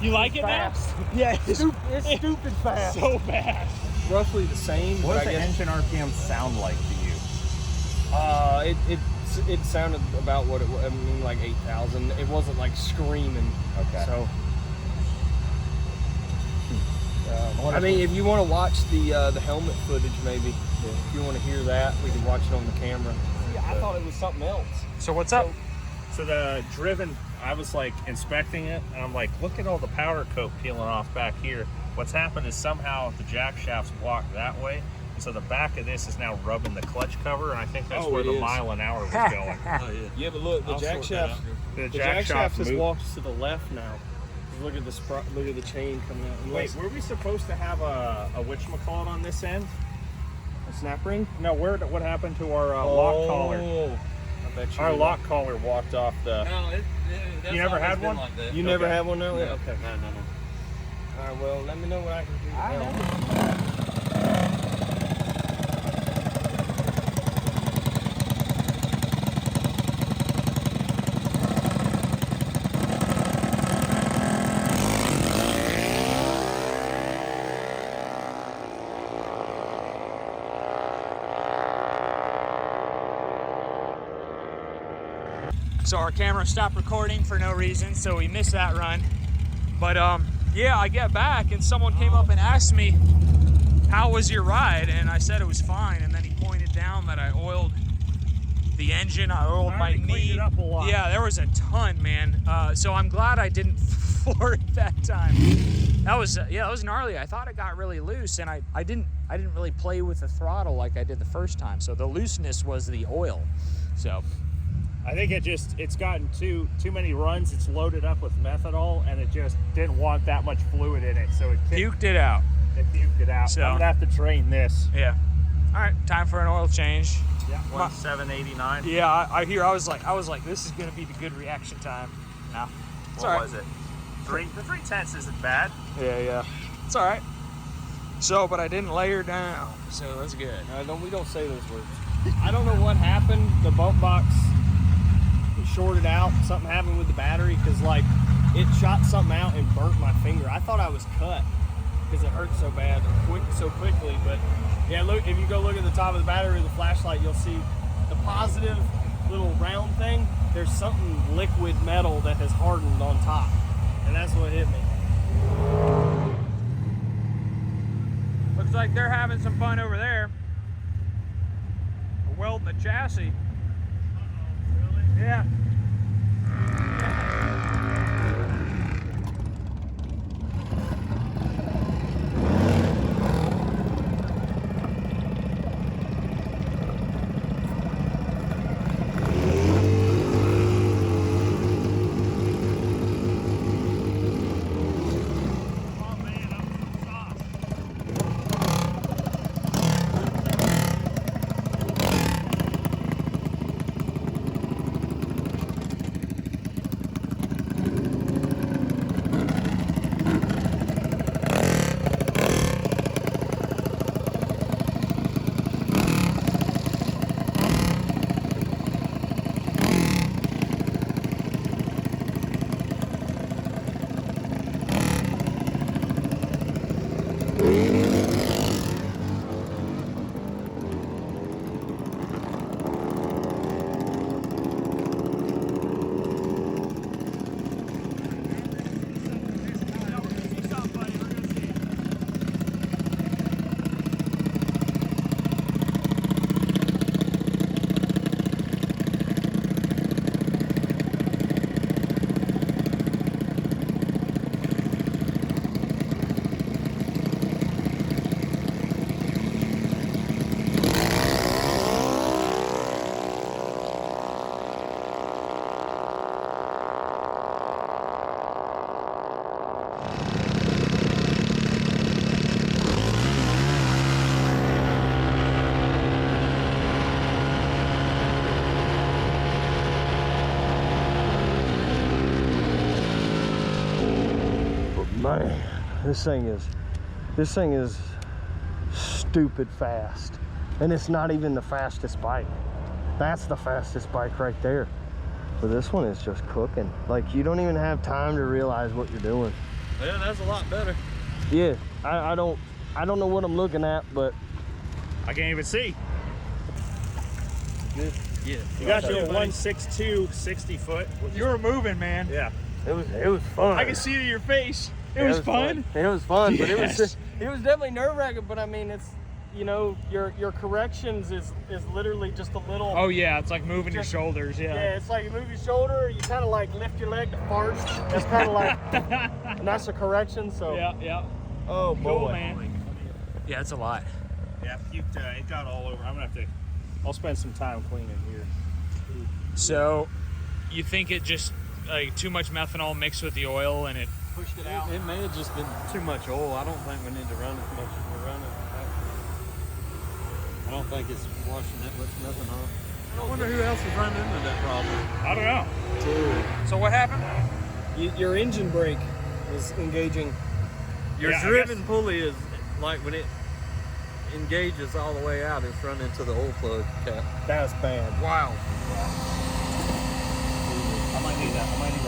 You like it fast. now? Yeah, it's stupid fast. So fast. Roughly the same. What does but the I guess, engine RPM sound like to you? it sounded about what it was. I mean, like 8,000. It wasn't like screaming. Okay. So. I mean, if you want to watch the helmet footage, maybe if you want to hear that, we can watch it on the camera. Yeah, I thought it was something else. So what's up? So the driven, I was like inspecting it, and I'm like, look at all the powder coat peeling off back here. What's happened is somehow the jack shaft's blocked that way, and so the back of this is now rubbing the clutch cover, and I think that's where the mile an hour was going. Yeah, but look, the jack shaft. The jack shaft has walked to the left now. Look at the chain coming out. Wait, were we supposed to have a whatchamacallit on this end? A snap ring? No, what happened to our lock collar? I bet you our lock collar walked off the. No, you never had one? Like that. You never had one now? No. Okay. No. All right, well, let me know what I can do to help. So our camera stopped recording for no reason, so we missed that run. But yeah, I get back and someone came up and asked me, how was your ride? And I said it was fine. And then he pointed down that I oiled the engine, I oiled my knee. It up a lot. Yeah, there was a ton, man. So I'm glad I didn't for it that time. That was yeah, that was gnarly. I thought it got really loose, and I didn't really play with the throttle like I did the first time. So the looseness was the oil. So I think it's gotten too many runs. It's loaded up with methanol, and it just didn't want that much fluid in it, so it puked it out. It puked it out. So I'm gonna have to train this. Yeah. All right, time for an oil change. Yeah, 1789. Yeah, I was like, this is gonna be the good reaction time. No, it's all right. Was it? The 3/10 isn't bad. Yeah, it's all right. So, but I didn't layer down, so that's good. We don't say those words. I don't know what happened. The bump box shorted out. Something happened with the battery because like it shot something out and burnt my finger. I thought I was cut because it hurt so bad so quickly. But yeah, look, if you go look at the top of the battery with the flashlight, you'll see the positive little round thing. There's something liquid metal that has hardened on top, and that's what hit me. Looks like they're having some fun over there. Welding the chassis. Really? Yeah. Man, this thing is stupid fast, and it's not even the fastest bike. That's the fastest bike right there. But this one is just cooking. Like, you don't even have time to realize what you're doing. Yeah, that's a lot better. Yeah, I don't know what I'm looking at, but I can't even see. Yeah. You got your 162 60 foot. You were moving, man. Yeah. It was fun. I can see it in your face. It Yeah, was fun. It was fun, but Yes. it was definitely nerve-wracking. But I mean, it's, you know, your corrections is literally just a little. Oh yeah, it's like moving your shoulders. Yeah. Yeah, it's like you move your shoulder, you kind of like lift your leg to fart. That's kind of like, and that's a correction. So Yeah. Oh boy, Cool, man. Yeah, it's a lot. Yeah, it got all over. I'm gonna have to. I'll spend some time cleaning here. So, you think it just like too much methanol mixed with the oil and it pushed it out? It may have just been too much oil. I don't think we need to run as much as we're running. I don't think it's washing that much methanol. I wonder who else is running into that problem. I don't know. So what happened? your engine brake is engaging. Your driven pulley is like when it engages all the way out, it's running into the oil plug cap. That's bad. Wow. I might need to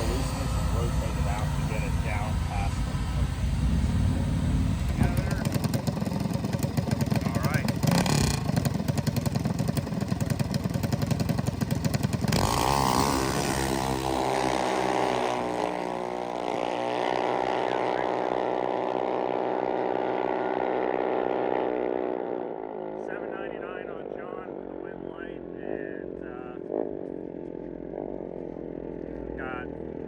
loosen this and rotate it out to get it down past All right. $7.99 on John, the wind light, and got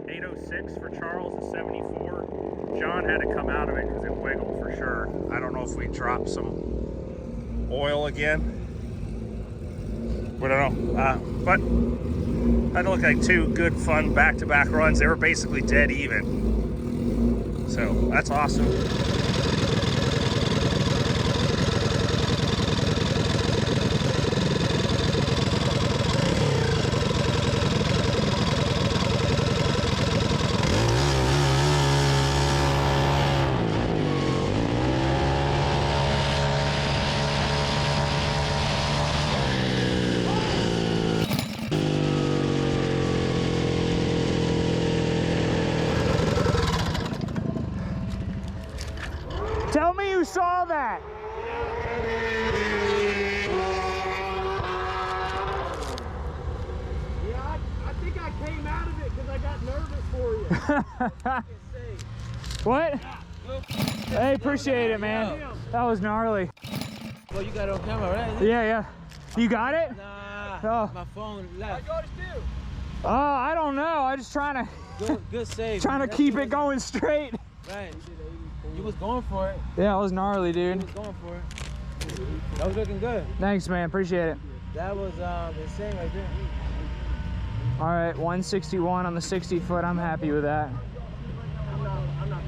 806 76 for Charles and 74. John had to come out of it because it wiggled for sure. I don't know if we dropped some oil again. We don't know. But that looked like 2 good, fun back-to-back runs. They were basically dead even. So that's awesome. Tell me you saw that. Yeah, I think I came out of it because I got nervous for you. What? Hey, appreciate it, man. That was gnarly. Well, you got it on camera, right? Yeah, yeah. You got it? Nah, Oh. my phone left. Oh, I don't know. I just trying to Good save. trying to keep it going straight. Right. You was going for it. Yeah, it was gnarly, dude. You was going for it. That was looking good. Thanks, man. Appreciate it. That was insane right there. All right, 161 on the 60 foot. I'm happy with that.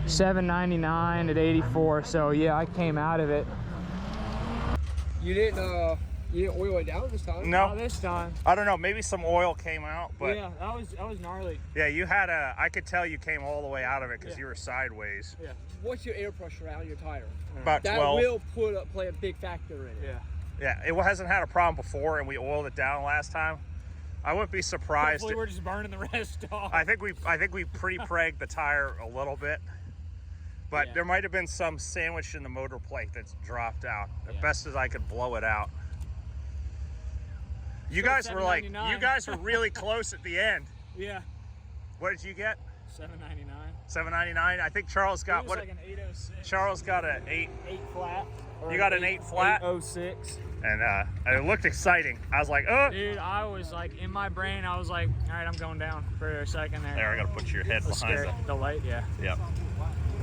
799 at 84. So yeah, I came out of it. You didn't oil it down this time? No. Not this time. I don't know, maybe some oil came out, but Yeah, that was gnarly. yeah, you had I could tell you came all the way out of it because you were sideways. Yeah. What's your air pressure on your tire? About that 12. will play a big factor in it. Yeah. Yeah, it hasn't had a problem before, and we oiled it down last time. I wouldn't be surprised. Hopefully we're just burning the rest off. I think we pre-pregged the tire a little bit, but there might have been some sandwich in the motor plate that's dropped out. As best as I could blow it out. You guys were like, you guys were really close at the end. Yeah. What did you get? 799. 799. I think Charles got It was like an 806. Charles got an 8 flat. You got an 8 flat? 806. And it looked exciting. I was like, oh. Dude, I was like, in my brain, I was like, all right, I'm going down for a second there. There, I gotta put your head behind the light, yeah. Yep.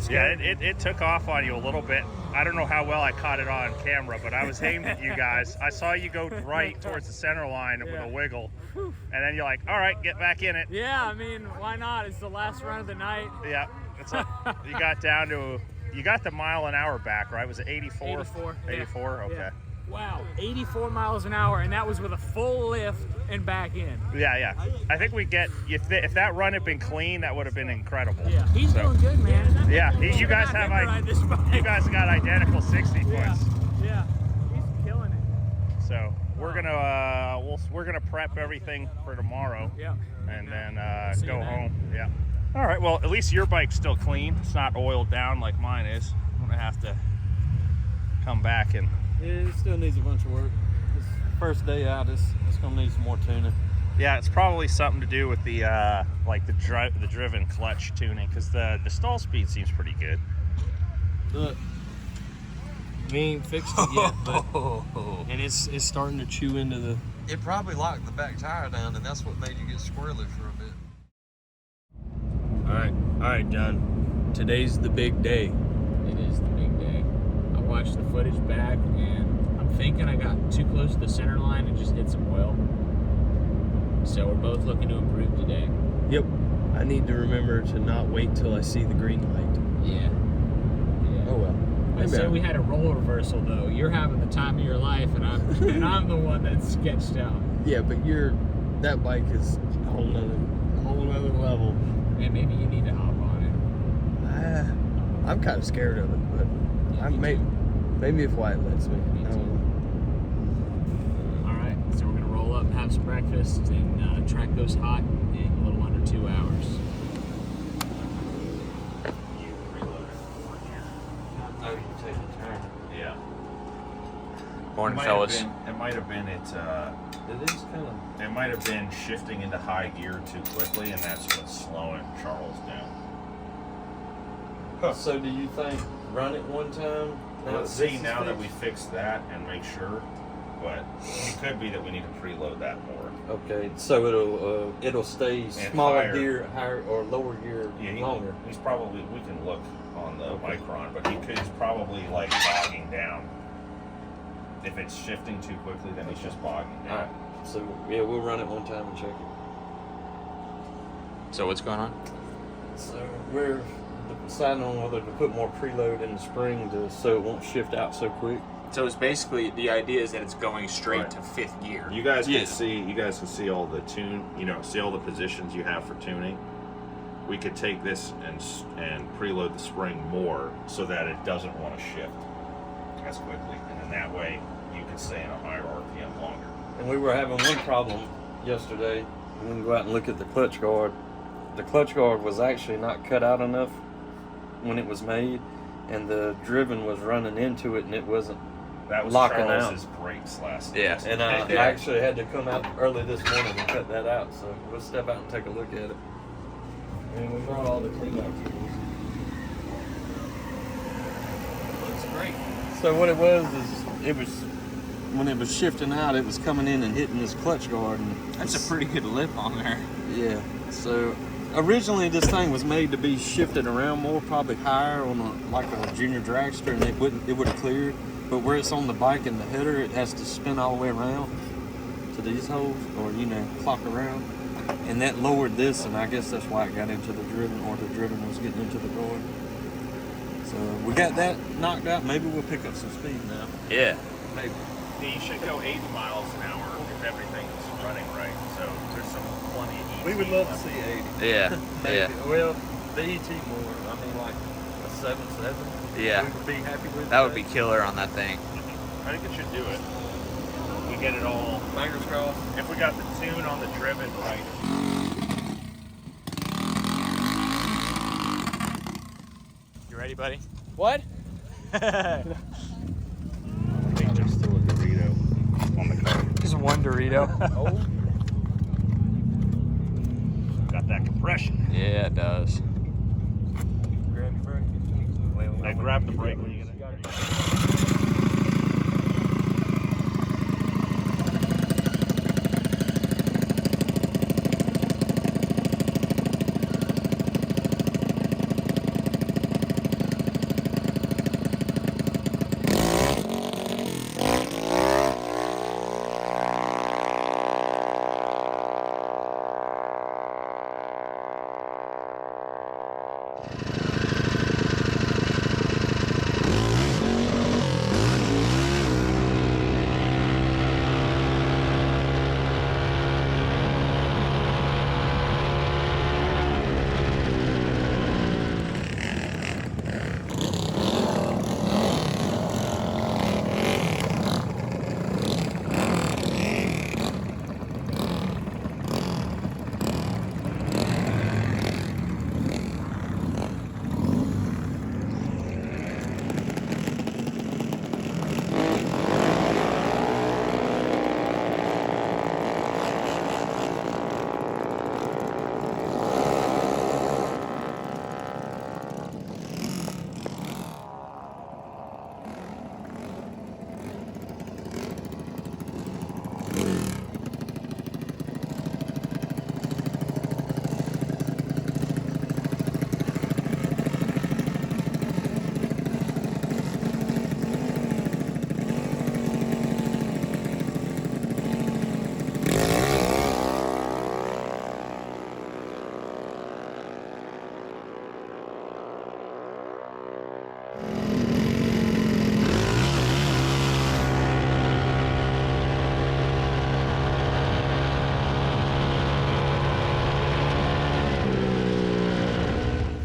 Yeah, it took off on you a little bit. I don't know how well I caught it on camera, but I was aimed at you guys. I saw you go right towards the center line with a wiggle. And then you're like, all right, get back in it. Yeah, I mean, why not? It's the last run of the night. Yeah, it's like, you got down to, you got the mile an hour back, right? Was it 84? 84. 84, okay. Yeah. Wow, 84 miles an hour, and that was with a full lift and back in. Yeah. I think we get, if that run had been clean, that would have been incredible. Yeah, he's doing good, man. Yeah, you guys have, you guys got identical 60 foots. Yeah, he's killing it. So we're gonna prep everything for tomorrow. Yeah. And then go home. Yeah. All right. Well, at least your bike's still clean. It's not oiled down like mine is. I'm gonna have to come back and. Yeah, it still needs a bunch of work. This first day out, it's gonna need some more tuning. Yeah, it's probably something to do with the like the driven clutch tuning, because the stall speed seems pretty good. Look, we ain't fixed it yet, but and it's starting to chew into the. It probably locked the back tire down, and that's what made you get squirrely for a bit. All right, John. Today's the big day. It is the big day. I watched the footage back, and I'm thinking I got too close to the center line and just hit some oil. So we're both looking to improve today. Yep. I need to remember to not wait till I see the green light. Yeah. Oh well. I'd say we had a role reversal though. You're having the time of your life, and I'm the one that's sketched out. Yeah, but that bike is a whole nother level. And maybe you need to hop on it. I'm kind of scared of it, but maybe if Wyatt lets me. I don't know. All right, so we're gonna roll up, have some breakfast, and track goes hot in a little under 2 hours. Oh, you take a turn. Yeah. Morning, it fellas. It might have been it might have been shifting into high gear too quickly, and that's what's slowing Charles down. So do you think run it one time? Let's see now that we fixed that and make sure. but it could be that we need to preload that more. Okay, so it'll stay And smaller higher. gear, higher or lower gear Yeah, longer. He's probably, we can look on the Micron, but he's probably like bogging down. If it's shifting too quickly, then he's just bogging down. Alright, so yeah, we'll run it one time and check it. So what's going on? So we're deciding on whether to put more preload in the spring so it won't shift out so quick. So it's basically, the idea is that it's going straight Right. to 5th gear. You guys can see. You guys can see all the see all the positions you have for tuning. We could take this and preload the spring more so that it doesn't want to shift as quickly, and then that way you can stay in a higher RPM longer. And we were having one problem yesterday. When we go out and look at the clutch guard, the clutch guard was actually not cut out enough when it was made, and the driven was running into it, and it wasn't That was locking Charles's out. brakes last Yeah. night. And I actually had to come out early this morning and cut that out. So we'll step out and take a look at it. And we brought all the cleanup tools. Looks great. So what it was is when it was shifting out, it was coming in and hitting this clutch guard. And That's a pretty good lip on there. yeah. So originally this thing was made to be shifted around more, probably higher on like a junior dragster, and it would have cleared. But where it's on the bike and the header, it has to spin all the way around to these holes, or clock around. And that lowered this, and I guess that's why it got into the driven, or the driven was getting into the guard. So we got that knocked out. Maybe we'll pick up some speed now. Yeah. Maybe. You should go 80 miles an hour if everything's running right. So there's plenty of ET. We would love to see 80. Yeah. Maybe. Yeah. Well, the ET more. I mean, like a 7.7. Yeah. We would be happy with That would be killer on that thing. I think it should do it. We get it all. Fingers crossed. If we got the tune on the driven right. You ready, buddy? What? I think there's still a Dorito on the car. Just one Dorito. Oh. Got that compression. Yeah, it does. Grab your brake. Hey, grab the brake when you get it.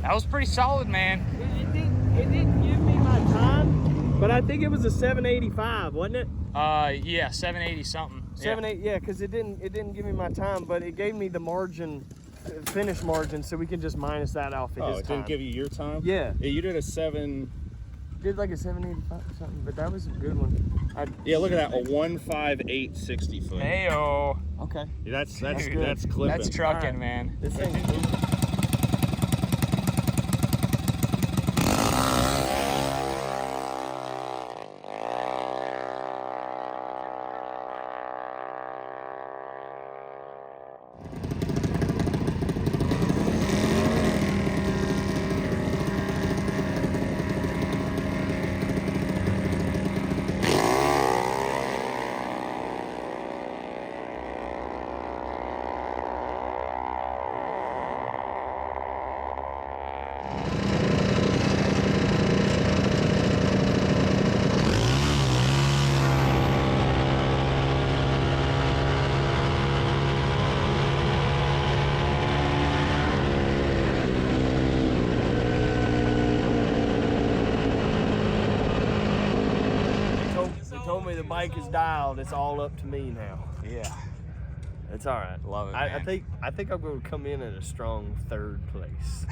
That was pretty solid, man. It didn't give me my time, but I think it was a 785, wasn't it? Yeah, 780 something. 780, yeah, because it didn't give me my time, but it gave me the margin, finish margin, so we can just minus that off of his it time. didn't give you your time? Yeah. You did a 7. Did like a 785 or something, but that was a good one. Yeah, look at that, a 158 60 foot. Heyo. Okay. Yeah, that's Dude, clipping. That's trucking, Alright. man. This thing's told me the bike is dialed. It's all up to me now. Yeah. It's all right. Love it, I man. think I'm going to come in at a strong 3rd place.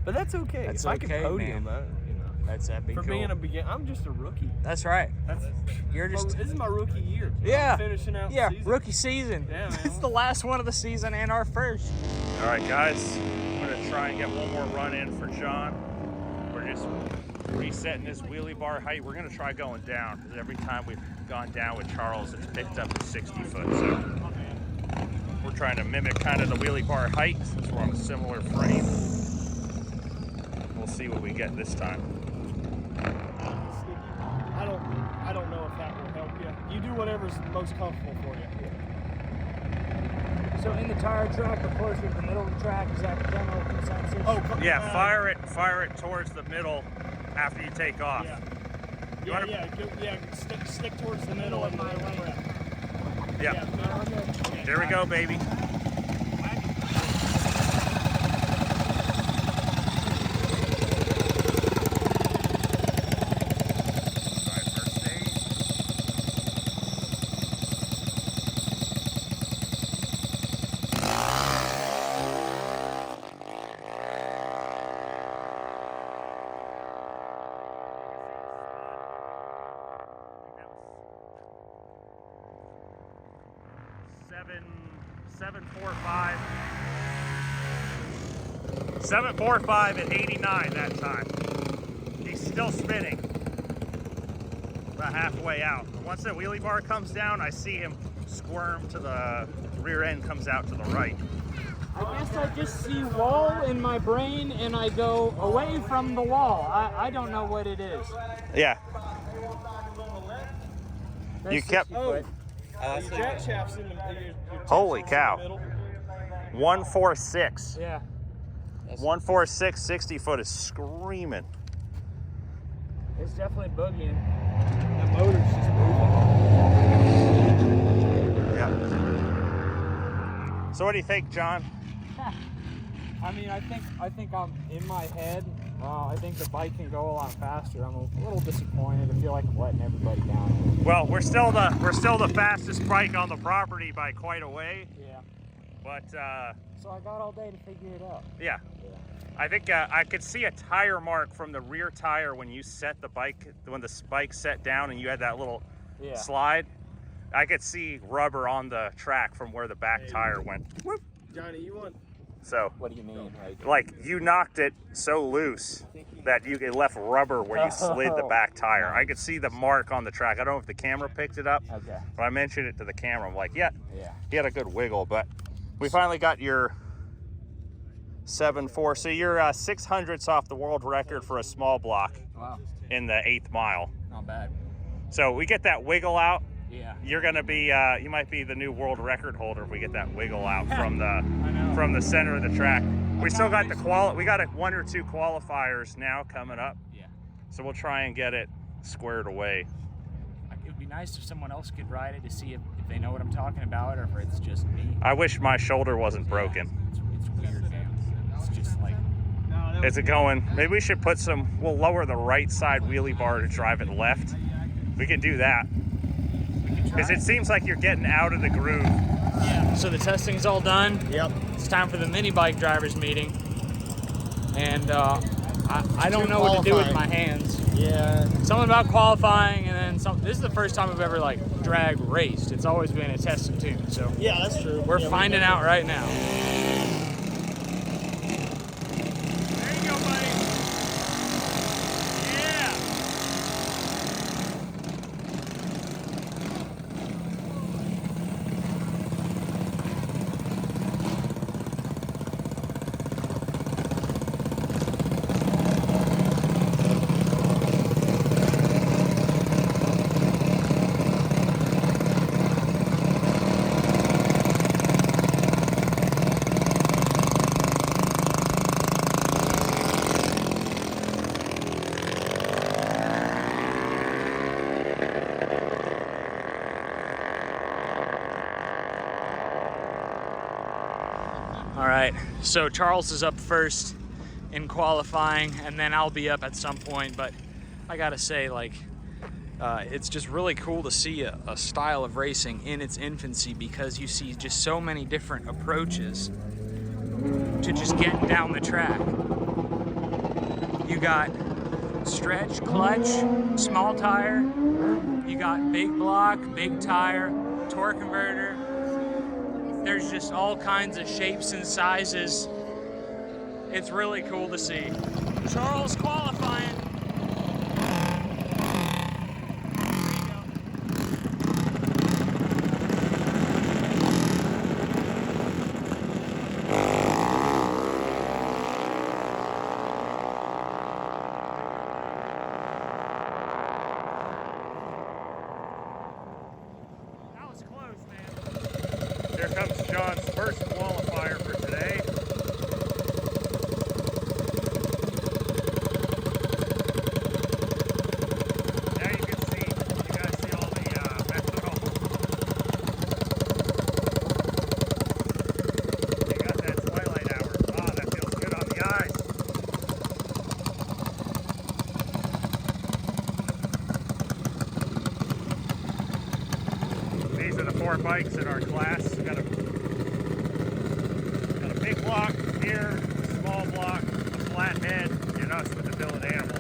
But that's okay. That's if I can okay, podium, man. you know. That'd be For cool. being a beginner, I'm just a rookie. That's right. You're just. This is my rookie year. Yeah. I'm finishing out Yeah, the season. rookie season. Yeah, man. It's the last one of the season and our first. All right, guys. I'm gonna try and get one more run in for John. We're just resetting this wheelie bar height. We're gonna try going down because every time we've gone down with Charles, it's picked up to 60 foot. So we're trying to mimic kind of the wheelie bar height since we're on a similar frame. We'll see what we get this time. I don't know if that will help you. You do whatever's most comfortable for you. So in the tire track, of course, with the middle of the track, is that the general consensus? Oh, Yeah, fire it towards the middle after you take off. Stick towards the middle of my lane. Yeah. There we go, baby. Seven, 4.5 at 89 that time. He's still spinning. About halfway out. But once the wheelie bar comes down, I see him squirm to the rear end comes out to the right. I guess I just see wall in my brain and I go away from the wall. I don't know what it is. Yeah. That's You kept. Your jack shaft's in the Holy cow. 146. Yeah. 146, 60 foot is screaming. It's definitely boogieing. The motor's just moving. Yeah. So what do you think, John? I mean, I think I'm in my head. I think the bike can go a lot faster. I'm a little disappointed. I feel like I'm letting everybody down. Well, we're still the fastest bike on the property by quite a way. Yeah. But so I got all day to figure it out. Yeah. I think I could see a tire mark from the rear tire when you set the bike, when the bike set down and you had that little slide. I could see rubber on the track from where the back tire went. Whoop. Johnny, you want? So. What do you mean? Like you knocked it so loose that you left rubber where you slid the back tire. I could see the mark on the track. I don't know if the camera picked it up. Okay. But I mentioned it to the camera. I'm like, yeah. He had a good wiggle, but we finally got your 7.4. So you're 600ths off the world record for a small block. Wow. In the 8th mile. Not bad. So we get that wiggle out. Yeah. You're gonna be you might be the new world record holder if we get that wiggle out from the center of the track. We still got we got 1 or 2 qualifiers now coming up. Yeah. So we'll try and get it squared away. It would be nice if someone else could ride it to see if they know what I'm talking about or if it's just me. I wish my shoulder wasn't broken. It's weird, man. It's just like... Is it going? Maybe we should put we'll lower the right side wheelie bar to drive it left. We can do that. Because it seems like you're getting out of the groove. Yeah. So the testing's all done. Yep. It's time for the mini bike drivers meeting. And I don't know what to do with my hands. Yeah. Something about qualifying and then something. This is the first time I've ever like drag raced. It's always been a test and tune. So yeah, that's true. We're finding out right now. There you go, buddy. Yeah. All right, so Charles is up first in qualifying, and then I'll be up at some point, but I gotta say, like, It's just really cool to see a style of racing in its infancy, because you see just so many different approaches to just getting down the track. You got stretch, clutch, small tire. You got big block, big tire, torque converter. There's just all kinds of shapes and sizes. It's really cool to see. Charles qualifying. Here comes John's first qualifier for today. Now you can see, you guys see all the methanol. You got that twilight hour. Ah, that feels good on the eyes. These are the 4 bikes in our class. Got a big block here, a small block, a flat head, and us with the Billet animal.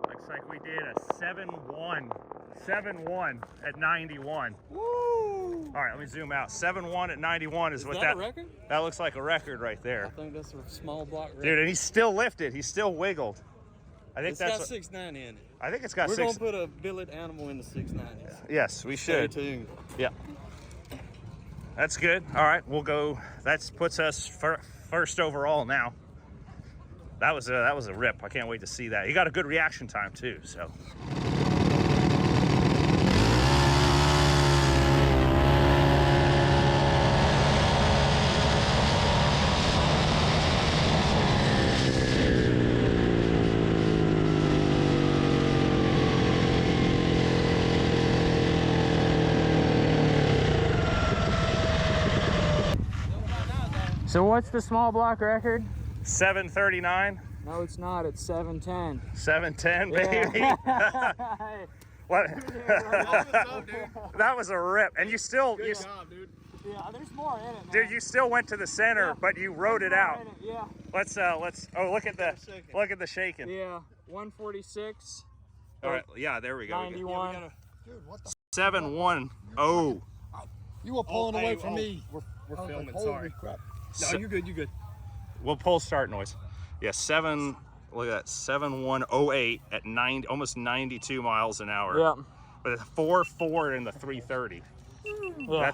Looks like we did a 7-1 at 91. Woo! All right, let me zoom out. 7-1 at 91 is what that a record? That looks like a record right there. I think that's a small block record. Dude, and he's still lifted. He's still wiggled. I think It's that's got 690 in it. I think it's got We're 6. gonna put a billet animal in the 690s. Yes, we should. Stay tuned. Yeah. That's good. All right, we'll go. That puts us first overall now. That was a rip. I can't wait to see that. He got a good reaction time too, so. So what's the small block record? 739. No, it's not. It's 710. 710, baby. Yeah. What? That was a rip, and you still, Good job, dude. Yeah, there's more in it, man. dude, you still went to the center, but you rode it out. Yeah. Let's. Oh, look at the shaking. Yeah, 146. All right. Yeah, there we go. 91. Dude, what the? 710. You were pulling away from me. We're I was filming. like, Sorry. holy crap. No, you're good. You're good. We'll pull start noise. Yeah, 7. Look at that, 7108 at almost 92 miles an hour. Yeah. But it's 4.4 in the 330. Yeah.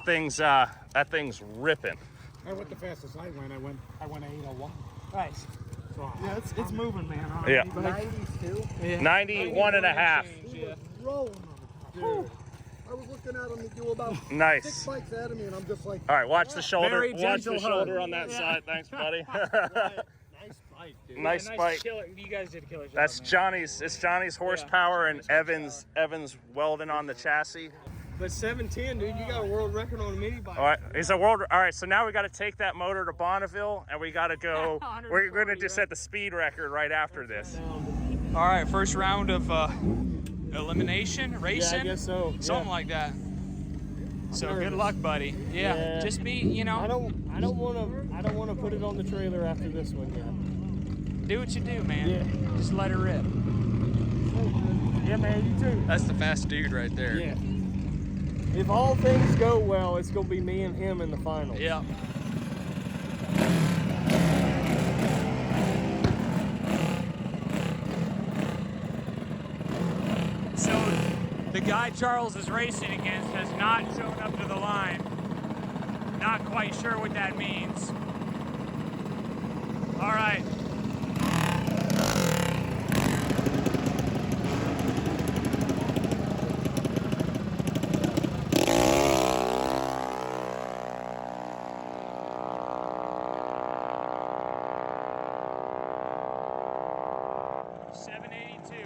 That thing's ripping. I went the fastest I went. I went 801. Nice. So, Yeah, it's moving, man. Yeah. 92. Yeah. 91 and a half. Yeah. rolling on the top. Dude. I was looking at him and do about Nice. 6 bikes at me, and I'm just like. All right, watch the shoulder. Very Watch the gentle shoulder hug. on that Yeah. side. Thanks, buddy. Nice bike, dude. Nice bike. You guys did a killer job. That's man. Johnny's. It's Johnny's horsepower and Evans welding on the chassis. But 710, dude, you got a world record on a mini bike. All right, it's a world. All right, so now we got to take that motor to Bonneville, and we got to go. We're going to just set the speed record right after this. All right, first round of elimination racing. Yeah, I guess so. Something like that. So good luck, buddy. Yeah, just be, you know. I don't want to put it on the trailer after this one yet. Do what you do, man. Yeah. Just let it rip. Yeah, man, you too. That's the fast dude right there. Yeah. If all things go well, it's gonna be me and him in the finals. Yeah. So the guy Charles is racing against has not shown up to the line. Not quite sure what that means. All right.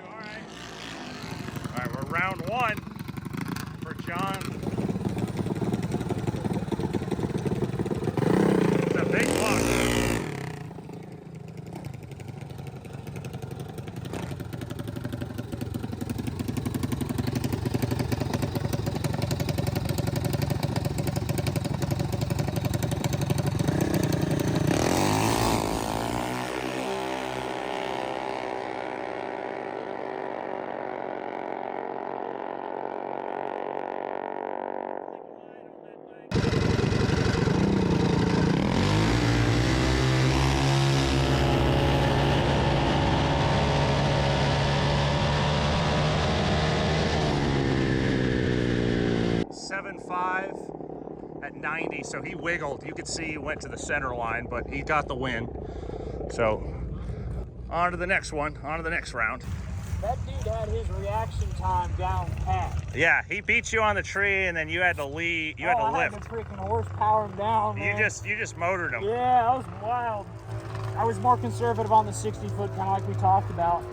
All right. All right, we're round one for John. It's a big buck. At 90, so he wiggled. You could see he went to the center line, but he got the win. So on to the next one, on to the next round. That dude had his reaction time down pat. Yeah, he beat you on the tree, and then you had to lead. You had to lift. I had to freaking horsepower him down, man. You just motored him. Yeah, that was wild. I was more conservative on the 60-foot, kind of like we talked about,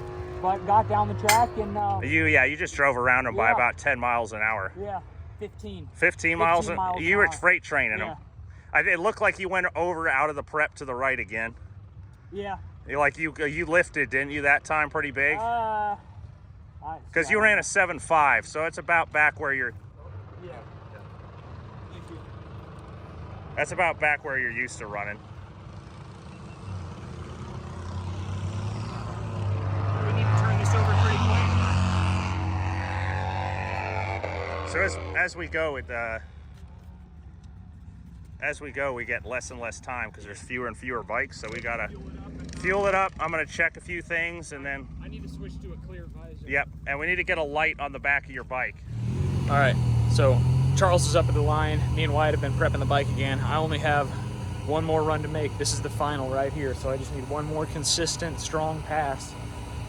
but got down the track and. You just drove around him by about 10 miles an hour. Yeah. 15 miles you were an hour. freight training him. It looked like you went over out of the prep to the right again. Yeah. You lifted, didn't you, that time pretty big? Because you ran a 7.5, so it's about back where you're. Yeah. That's about back where you're used to running. We need to turn this over pretty quick. So as we go, we get less and less time because there's fewer and fewer bikes. So we gotta fuel it up. I'm gonna check a few things and then. I need to switch to a clear visor. Yep, and we need to get a light on the back of your bike. All right, so Charles is up at the line. Me and Wyatt have been prepping the bike again. I only have one more run to make. This is the final right here, so I just need one more consistent, strong pass,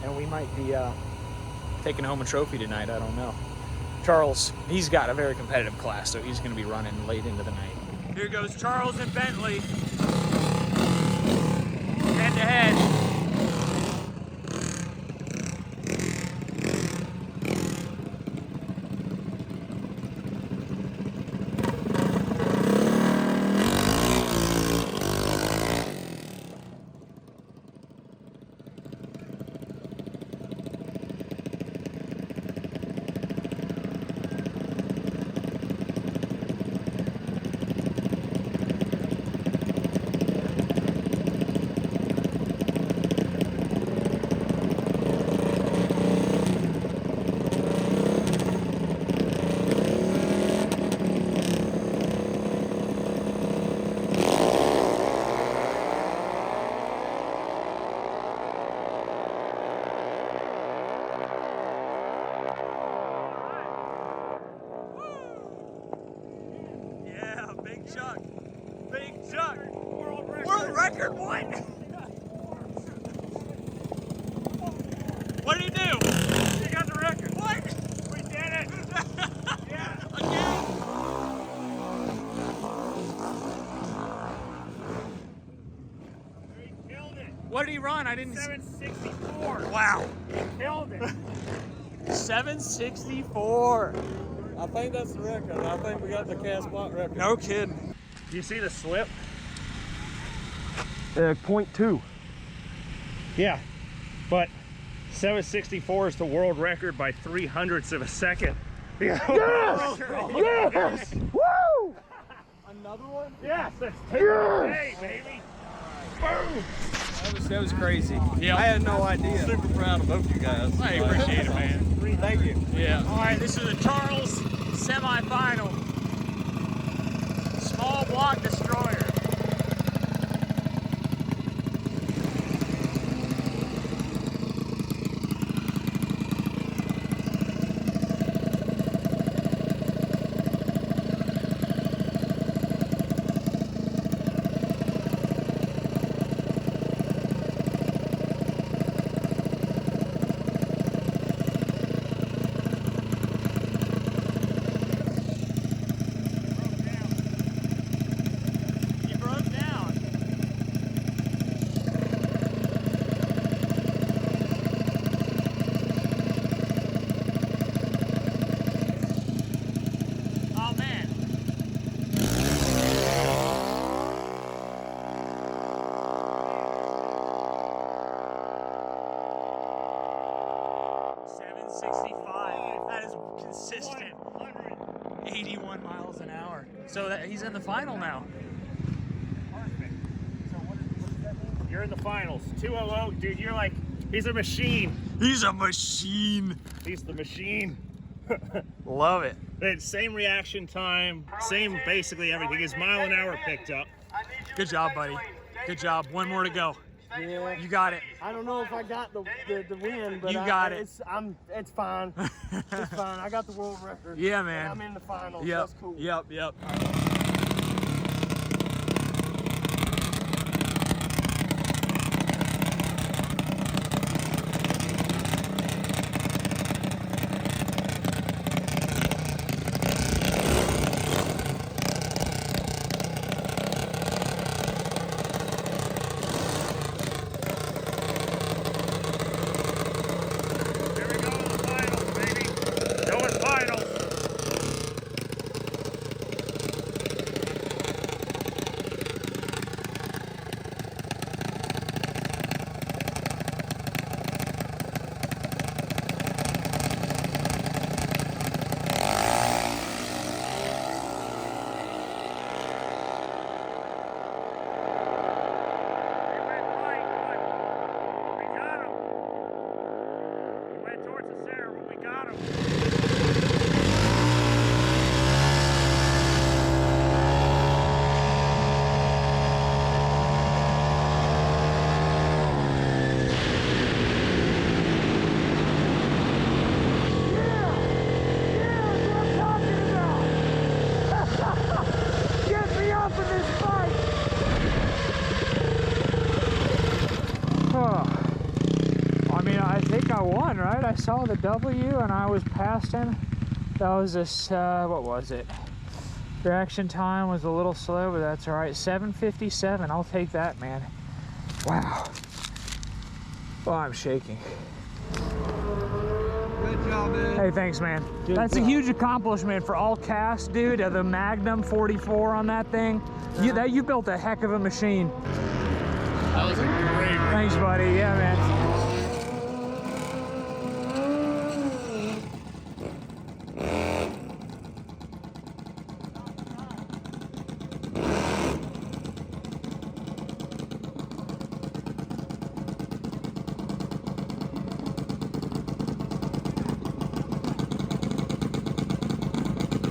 and we might be taking home a trophy tonight. I don't know. Charles, he's got a very competitive class, so he's going to be running late into the night. Here goes Charles and Bentley. Head to head. record one. What did he do? He got the record. What? We did it. Yeah. Again. He killed it. What did he run? I didn't. 764. Wow. He killed it. 764. I think that's the record. I think we got the cast block record. No kidding. Do you see the slip? 0.2. Yeah, but 764 is the world record by 0.03 of a second. Yes! Yes! Woo! Another one? Yes, that's yes! baby. Boom! That was crazy. Yeah. I had no idea. Super proud of both you guys. I appreciate it, man. Thank you. Yeah. All right, this is a Charles semi-final. Small block destroyer. consistent 81 miles an hour. So that he's in the final now. Perfect. So what does that mean? You're in the finals. 2:00, dude. You're like, he's a machine. He's a machine. He's the machine. Love it. And same reaction time, same basically everything. His mile an hour picked up. Good job, buddy. Good job. One more to go. Yeah. You got it. I don't know if I got the win, but You got it. It's fine. It's fine. I got the world record. Yeah, man. And I'm in the finals. Yep. That's cool. Yep. I saw the W and I was past him. That was this, what was it? Reaction time was a little slow, but that's all right. 7:57, I'll take that, man. Wow. Oh, I'm shaking. Good job, man. Hey, thanks, man. That's a huge accomplishment for all cast, dude. The Magnum 44 on that thing. You built a heck of a machine. That was a great race. Thanks, buddy. Yeah, man.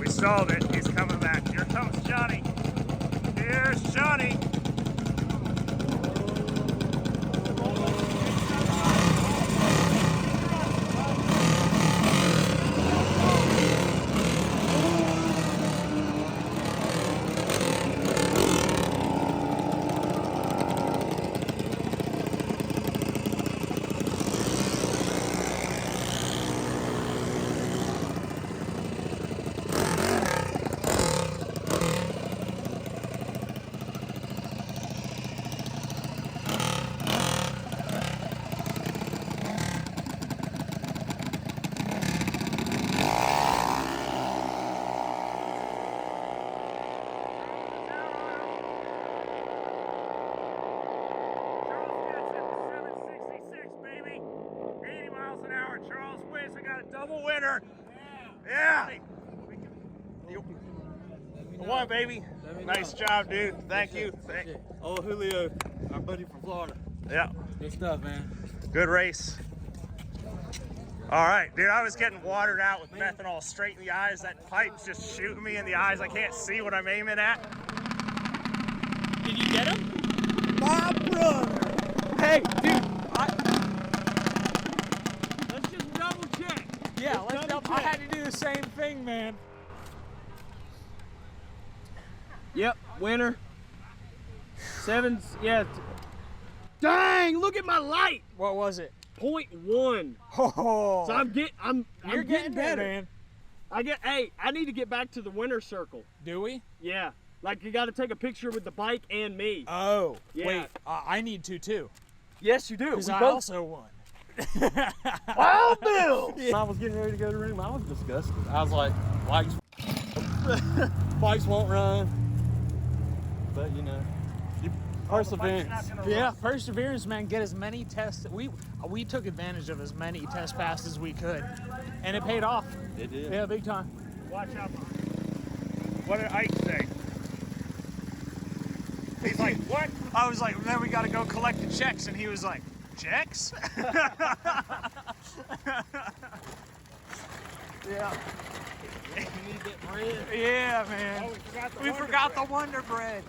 Stalled it. He's coming back. Here comes Johnny. Here's Johnny. Double winner. Yeah. One, baby. Nice job, dude. Thank you. Oh, Julio, our buddy from Florida. Yeah. Good stuff, man. Good race. All right, dude, I was getting watered out with methanol straight in the eyes. That pipe's just shooting me in the eyes. I can't see what I'm aiming at. Did you get him? My brother. Hey, dude. Let's just double check. Yeah, let's double check. I had to do the same thing, man. Yep, winner. Yeah. Dang, look at my light. What was it? 0.1. Oh. So I'm getting better, man. I need to get back to the winner's circle. Do we? Yeah. Like you got to take a picture with the bike and me. Oh. Yeah. Wait, I need to too. Yes, you do. Because I also won. Wild Bill! I was getting ready to go to the room. I was disgusted. I was like, bikes won't run. But you know, perseverance. Yeah, perseverance, man. Get as many tests. We took advantage of as many test passes as we could, and it paid off. It did. Yeah, big time. Watch out behind. What did Ike say? He's like, what? I was like, then we got to go collect the checks, and he was like, checks? Yeah. You need that bread. Yeah, man. Oh, we forgot the Wonder Bread.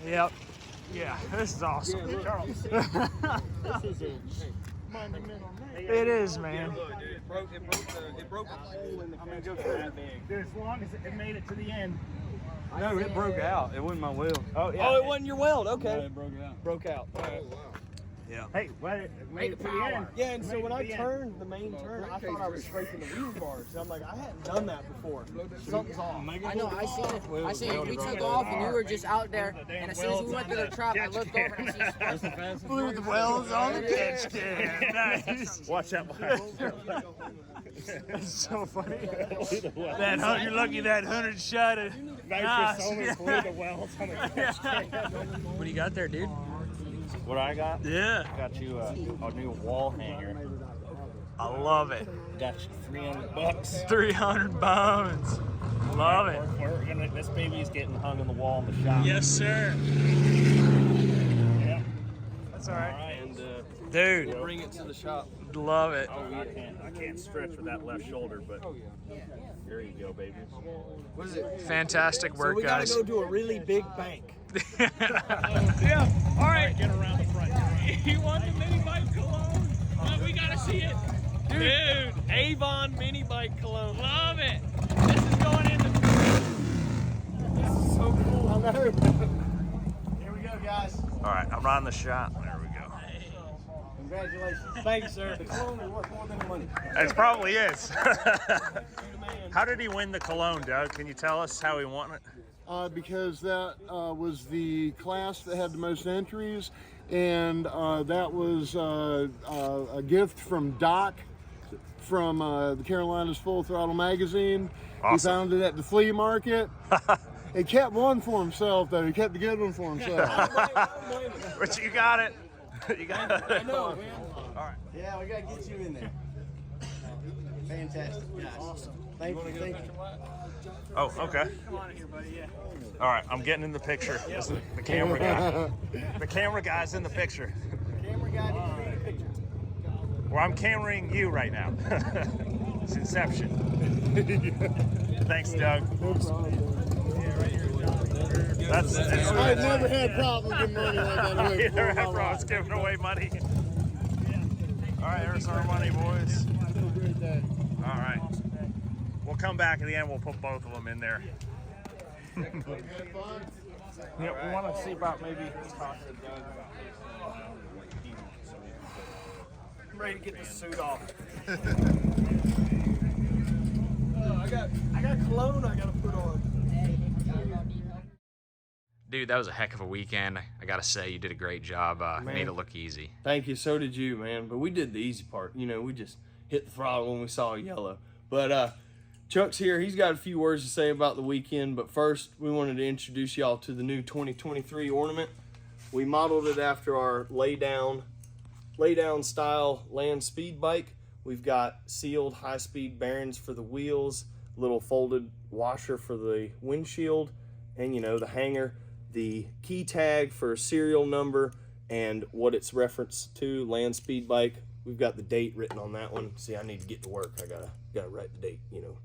Yep. Yeah, this is awesome. This is a monumental night. It is, man. It broke a hole in the go that big. Dude, as long as it made it to the end. No, it broke out. It wasn't my wheel. Oh, yeah. Oh, it wasn't your weld. Okay. No, it broke out. Broke out. All right. Yeah. Hey, well, it made it to the end. Yeah, and so when I turned the main turn, I thought I was scraping the wheel bars. I'm like, I hadn't done that before. Something's off. I know, I seen it. I seen it. We took off and you were just out there. And as soon as we went to the truck, I looked over and I see Blew the wells on the catch can. Nice. Watch that behind. That's so funny. That you're lucky that 100 shot of Nitrous only blew the wells on the catch can. What do you got there, dude? What I got? Yeah. I got you a new wall hanger. I love it. Got you $300. 300 bones. Love it. We're gonna. This baby's getting hung in the wall in the shop. Yes, sir. Yeah. That's all right. And dude, Bring it to the shop. love it. oh, I can't stretch with that left shoulder, but there you go, baby. What is it? Fantastic work, So we gotta guys. go to a really big bank. Yeah. All right. Get around the front. You want the mini bike cologne? We gotta see it. Dude, Avon mini bike cologne. love it. This is going into. This is so cool. I know. Here we go, guys. All right, I'm riding the shot. There we go. Congratulations. Thank you, sir. The cologne is worth more than the money. It probably is. How did he win the cologne, Doug? Can you tell us how he won it? Because that was the class that had the most entries, and that was a gift from Doc from the Carolinas Full Throttle magazine. Awesome. He found it at the flea market. He kept one for himself, though. He kept the good one for himself. But you got it. You got it. I know, man. All right. Yeah, we gotta get you in there. Fantastic, guys. Awesome. Thank you. Thank you. Oh, okay. Come on here, buddy. Yeah. All right, I'm getting in the picture. This is the camera guy. The camera guy's in the picture. Camera guy needs to be in the picture. Well, I'm cameraing you right now. It's Inception. Thanks, Doug. That's I've never had problems giving money like that away. Neither had problems giving away money. All right, there's our money, boys. All right. We'll come back at the end. We'll put both of them in there. Yeah, we want to see about maybe talk to Doug about I'm ready to get the suit off. I got cologne I gotta put on. Dude, that was a heck of a weekend. I gotta say, you did a great job. Made it look easy. Thank you. So did you, man. But we did the easy part. You know, we just hit the throttle when we saw yellow. But Chuck's here. He's got a few words to say about the weekend. But first, we wanted to introduce y'all to the new 2023 Ornament. We modeled it after our lay down style land speed bike. We've got sealed high-speed bearings for the wheels, little folded washer for the windshield, and you know, the hanger, the key tag for serial number and what it's referenced to, land speed bike. We've got the date written on that one. See, I need to get to work. I gotta write the date, you know.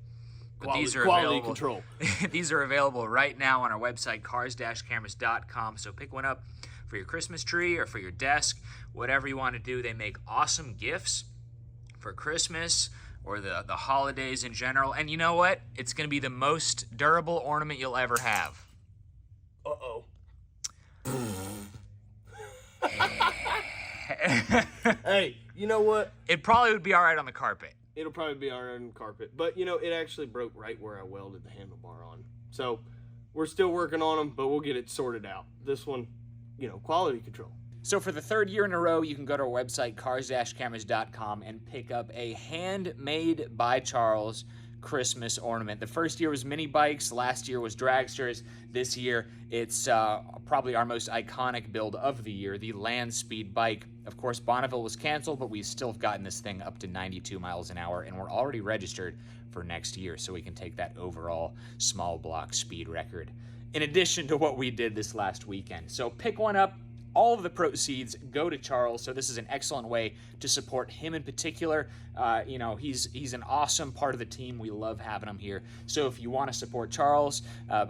But these are quality available. control. These are available right now on our website, CarsandCameras.com. So pick one up for your Christmas tree or for your desk, whatever you want to do. They make awesome gifts for Christmas or the holidays in general. And you know what? It's going to be the most durable ornament you'll ever have. Uh-oh. Hey, you know what? It probably would be all right on the carpet. It'll probably be our own carpet. But, you know, it actually broke right where I welded the handlebar on. So, we're still working on them, but we'll get it sorted out. This one, you know, quality control. So for the third year in a row, you can go to our website, cars-cameras.com, and pick up a handmade by Charles Christmas ornament. The first year was mini bikes, last year was dragsters. This year it's probably our most iconic build of the year, the land speed bike. Of course, Bonneville was canceled, but we still have gotten this thing up to 92 miles an hour, and we're already registered for next year, so we can take that overall small block speed record in addition to what we did this last weekend. So pick one up. All of the proceeds go to Charles, so this is an excellent way to support him in particular. You know, he's an awesome part of the team. We love having him here. So if you want to support Charles,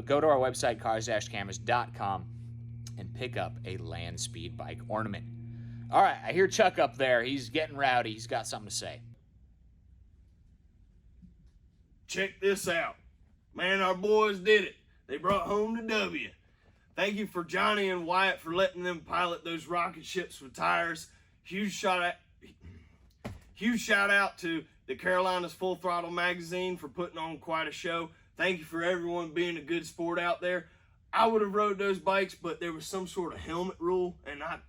go to our website, CarsandCameras.com, and pick up a land speed bike ornament. All right, I hear Chuck up there. He's getting rowdy. He's got something to say. Check this out. Man, our boys did it. They brought home the W. Thank you for Johnny and Wyatt for letting them pilot those rocket ships with tires. Huge shout out to the Carolinas Full Throttle magazine for putting on quite a show. Thank you for everyone being a good sport out there. I would have rode those bikes, but there was some sort of helmet rule, and I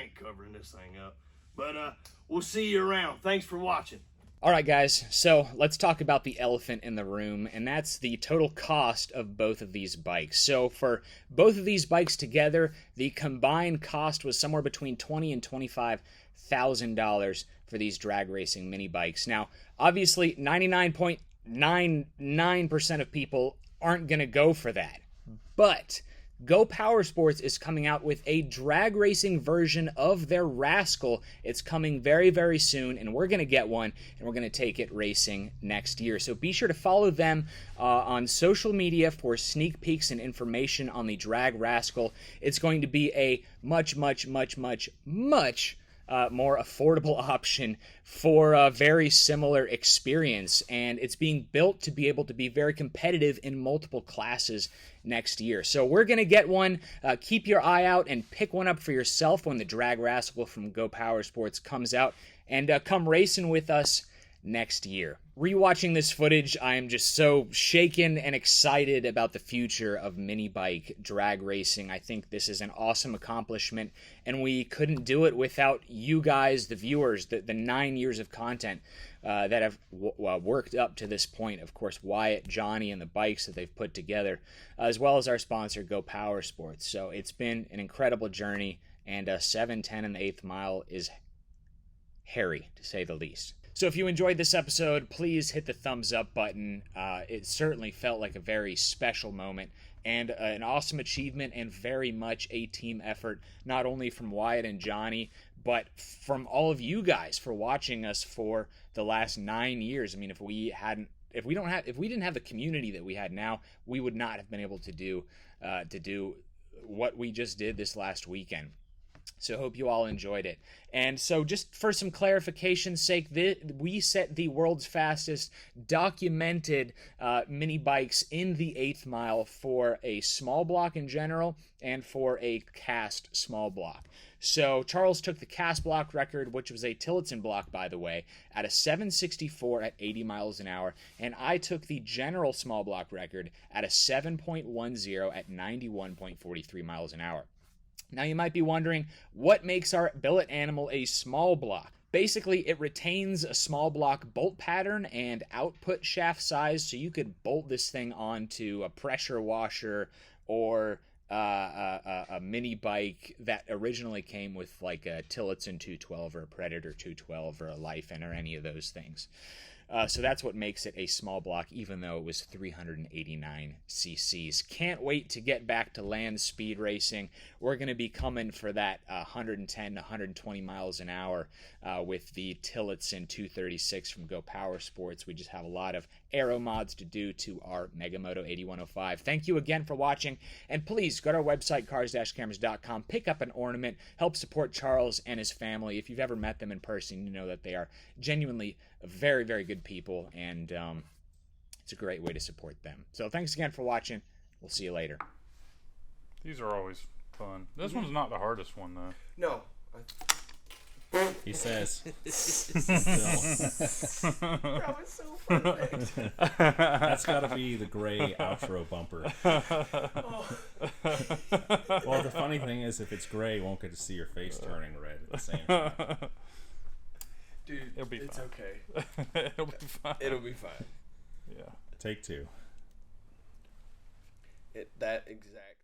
ain't covering this thing up. But we'll see you around. Thanks for watching. All right, guys, so let's talk about the elephant in the room, and that's the total cost of both of these bikes. So for both of these bikes together, the combined cost was somewhere between $20,000 and $25,000 for these drag racing mini bikes. Now, obviously, 99.99% of people aren't going to go for that, but Go Power Sports is coming out with a drag racing version of their Rascal. It's coming very, very soon, and we're going to get one, and we're going to take it racing next year. So be sure to follow them on social media for sneak peeks and information on the Drag Rascal. It's going to be a much, much, much, much, much more affordable option for a very similar experience, and it's being built to be able to be very competitive in multiple classes next year. So we're going to get one. Keep your eye out and pick one up for yourself when the Drag Rascal from Go Power Sports comes out, and come racing with us next year. Rewatching this footage, I am just so shaken and excited about the future of mini bike drag racing. I think this is an awesome accomplishment, and we couldn't do it without you guys, the viewers, the 9 years of content that have worked up to this point. Of course, Wyatt, Johnny, and the bikes that they've put together, as well as our sponsor, Go Power Sports. So it's been an incredible journey, and 7:10 in the 8th mile is hairy, to say the least. So if you enjoyed this episode, please hit the thumbs up button. It certainly felt like a very special moment and an awesome achievement, and very much a team effort, not only from Wyatt and Johnny, but from all of you guys for watching us for the last 9 years. I mean, if we didn't have the community that we had now, we would not have been able to do what we just did this last weekend. So hope you all enjoyed it. And so just for some clarification's sake, we set the world's fastest documented mini bikes in the 8th mile for a small block in general and for a cast small block. So Charles took the cast block record, which was a Tillotson block, by the way, at a 764 at 80 miles an hour. And I took the general small block record at a 7.10 at 91.43 miles an hour. Now you might be wondering, what makes our billet animal a small block? Basically, it retains a small block bolt pattern and output shaft size, so you could bolt this thing onto a pressure washer or a mini bike that originally came with like a Tillotson 212 or a Predator 212 or a Lifen or any of those things. So that's what makes it a small block, even though it was 389 cc's. Can't wait to get back to land speed racing. We're going to be coming for that 110 to 120 miles an hour with the Tillotson 236 from Go Power Sports. We just have a lot of aero mods to do to our Megamoto 8105. Thank you again for watching, and please go to our website, cars-cameras.com, pick up an ornament, help support Charles and his family. If you've ever met them in person, you know that they are genuinely very, very good people, and it's a great way to support them. So thanks again for watching. We'll see you later. These are always fun. This one's not the hardest one, though. No. He says. That was so perfect. That's got to be the gray outro bumper. Well, the funny thing is, if it's gray, you won't get to see your face turning red at the same time. Dude, It'll be it's fine. okay. It'll be fine. It'll be fine. Take two. That exact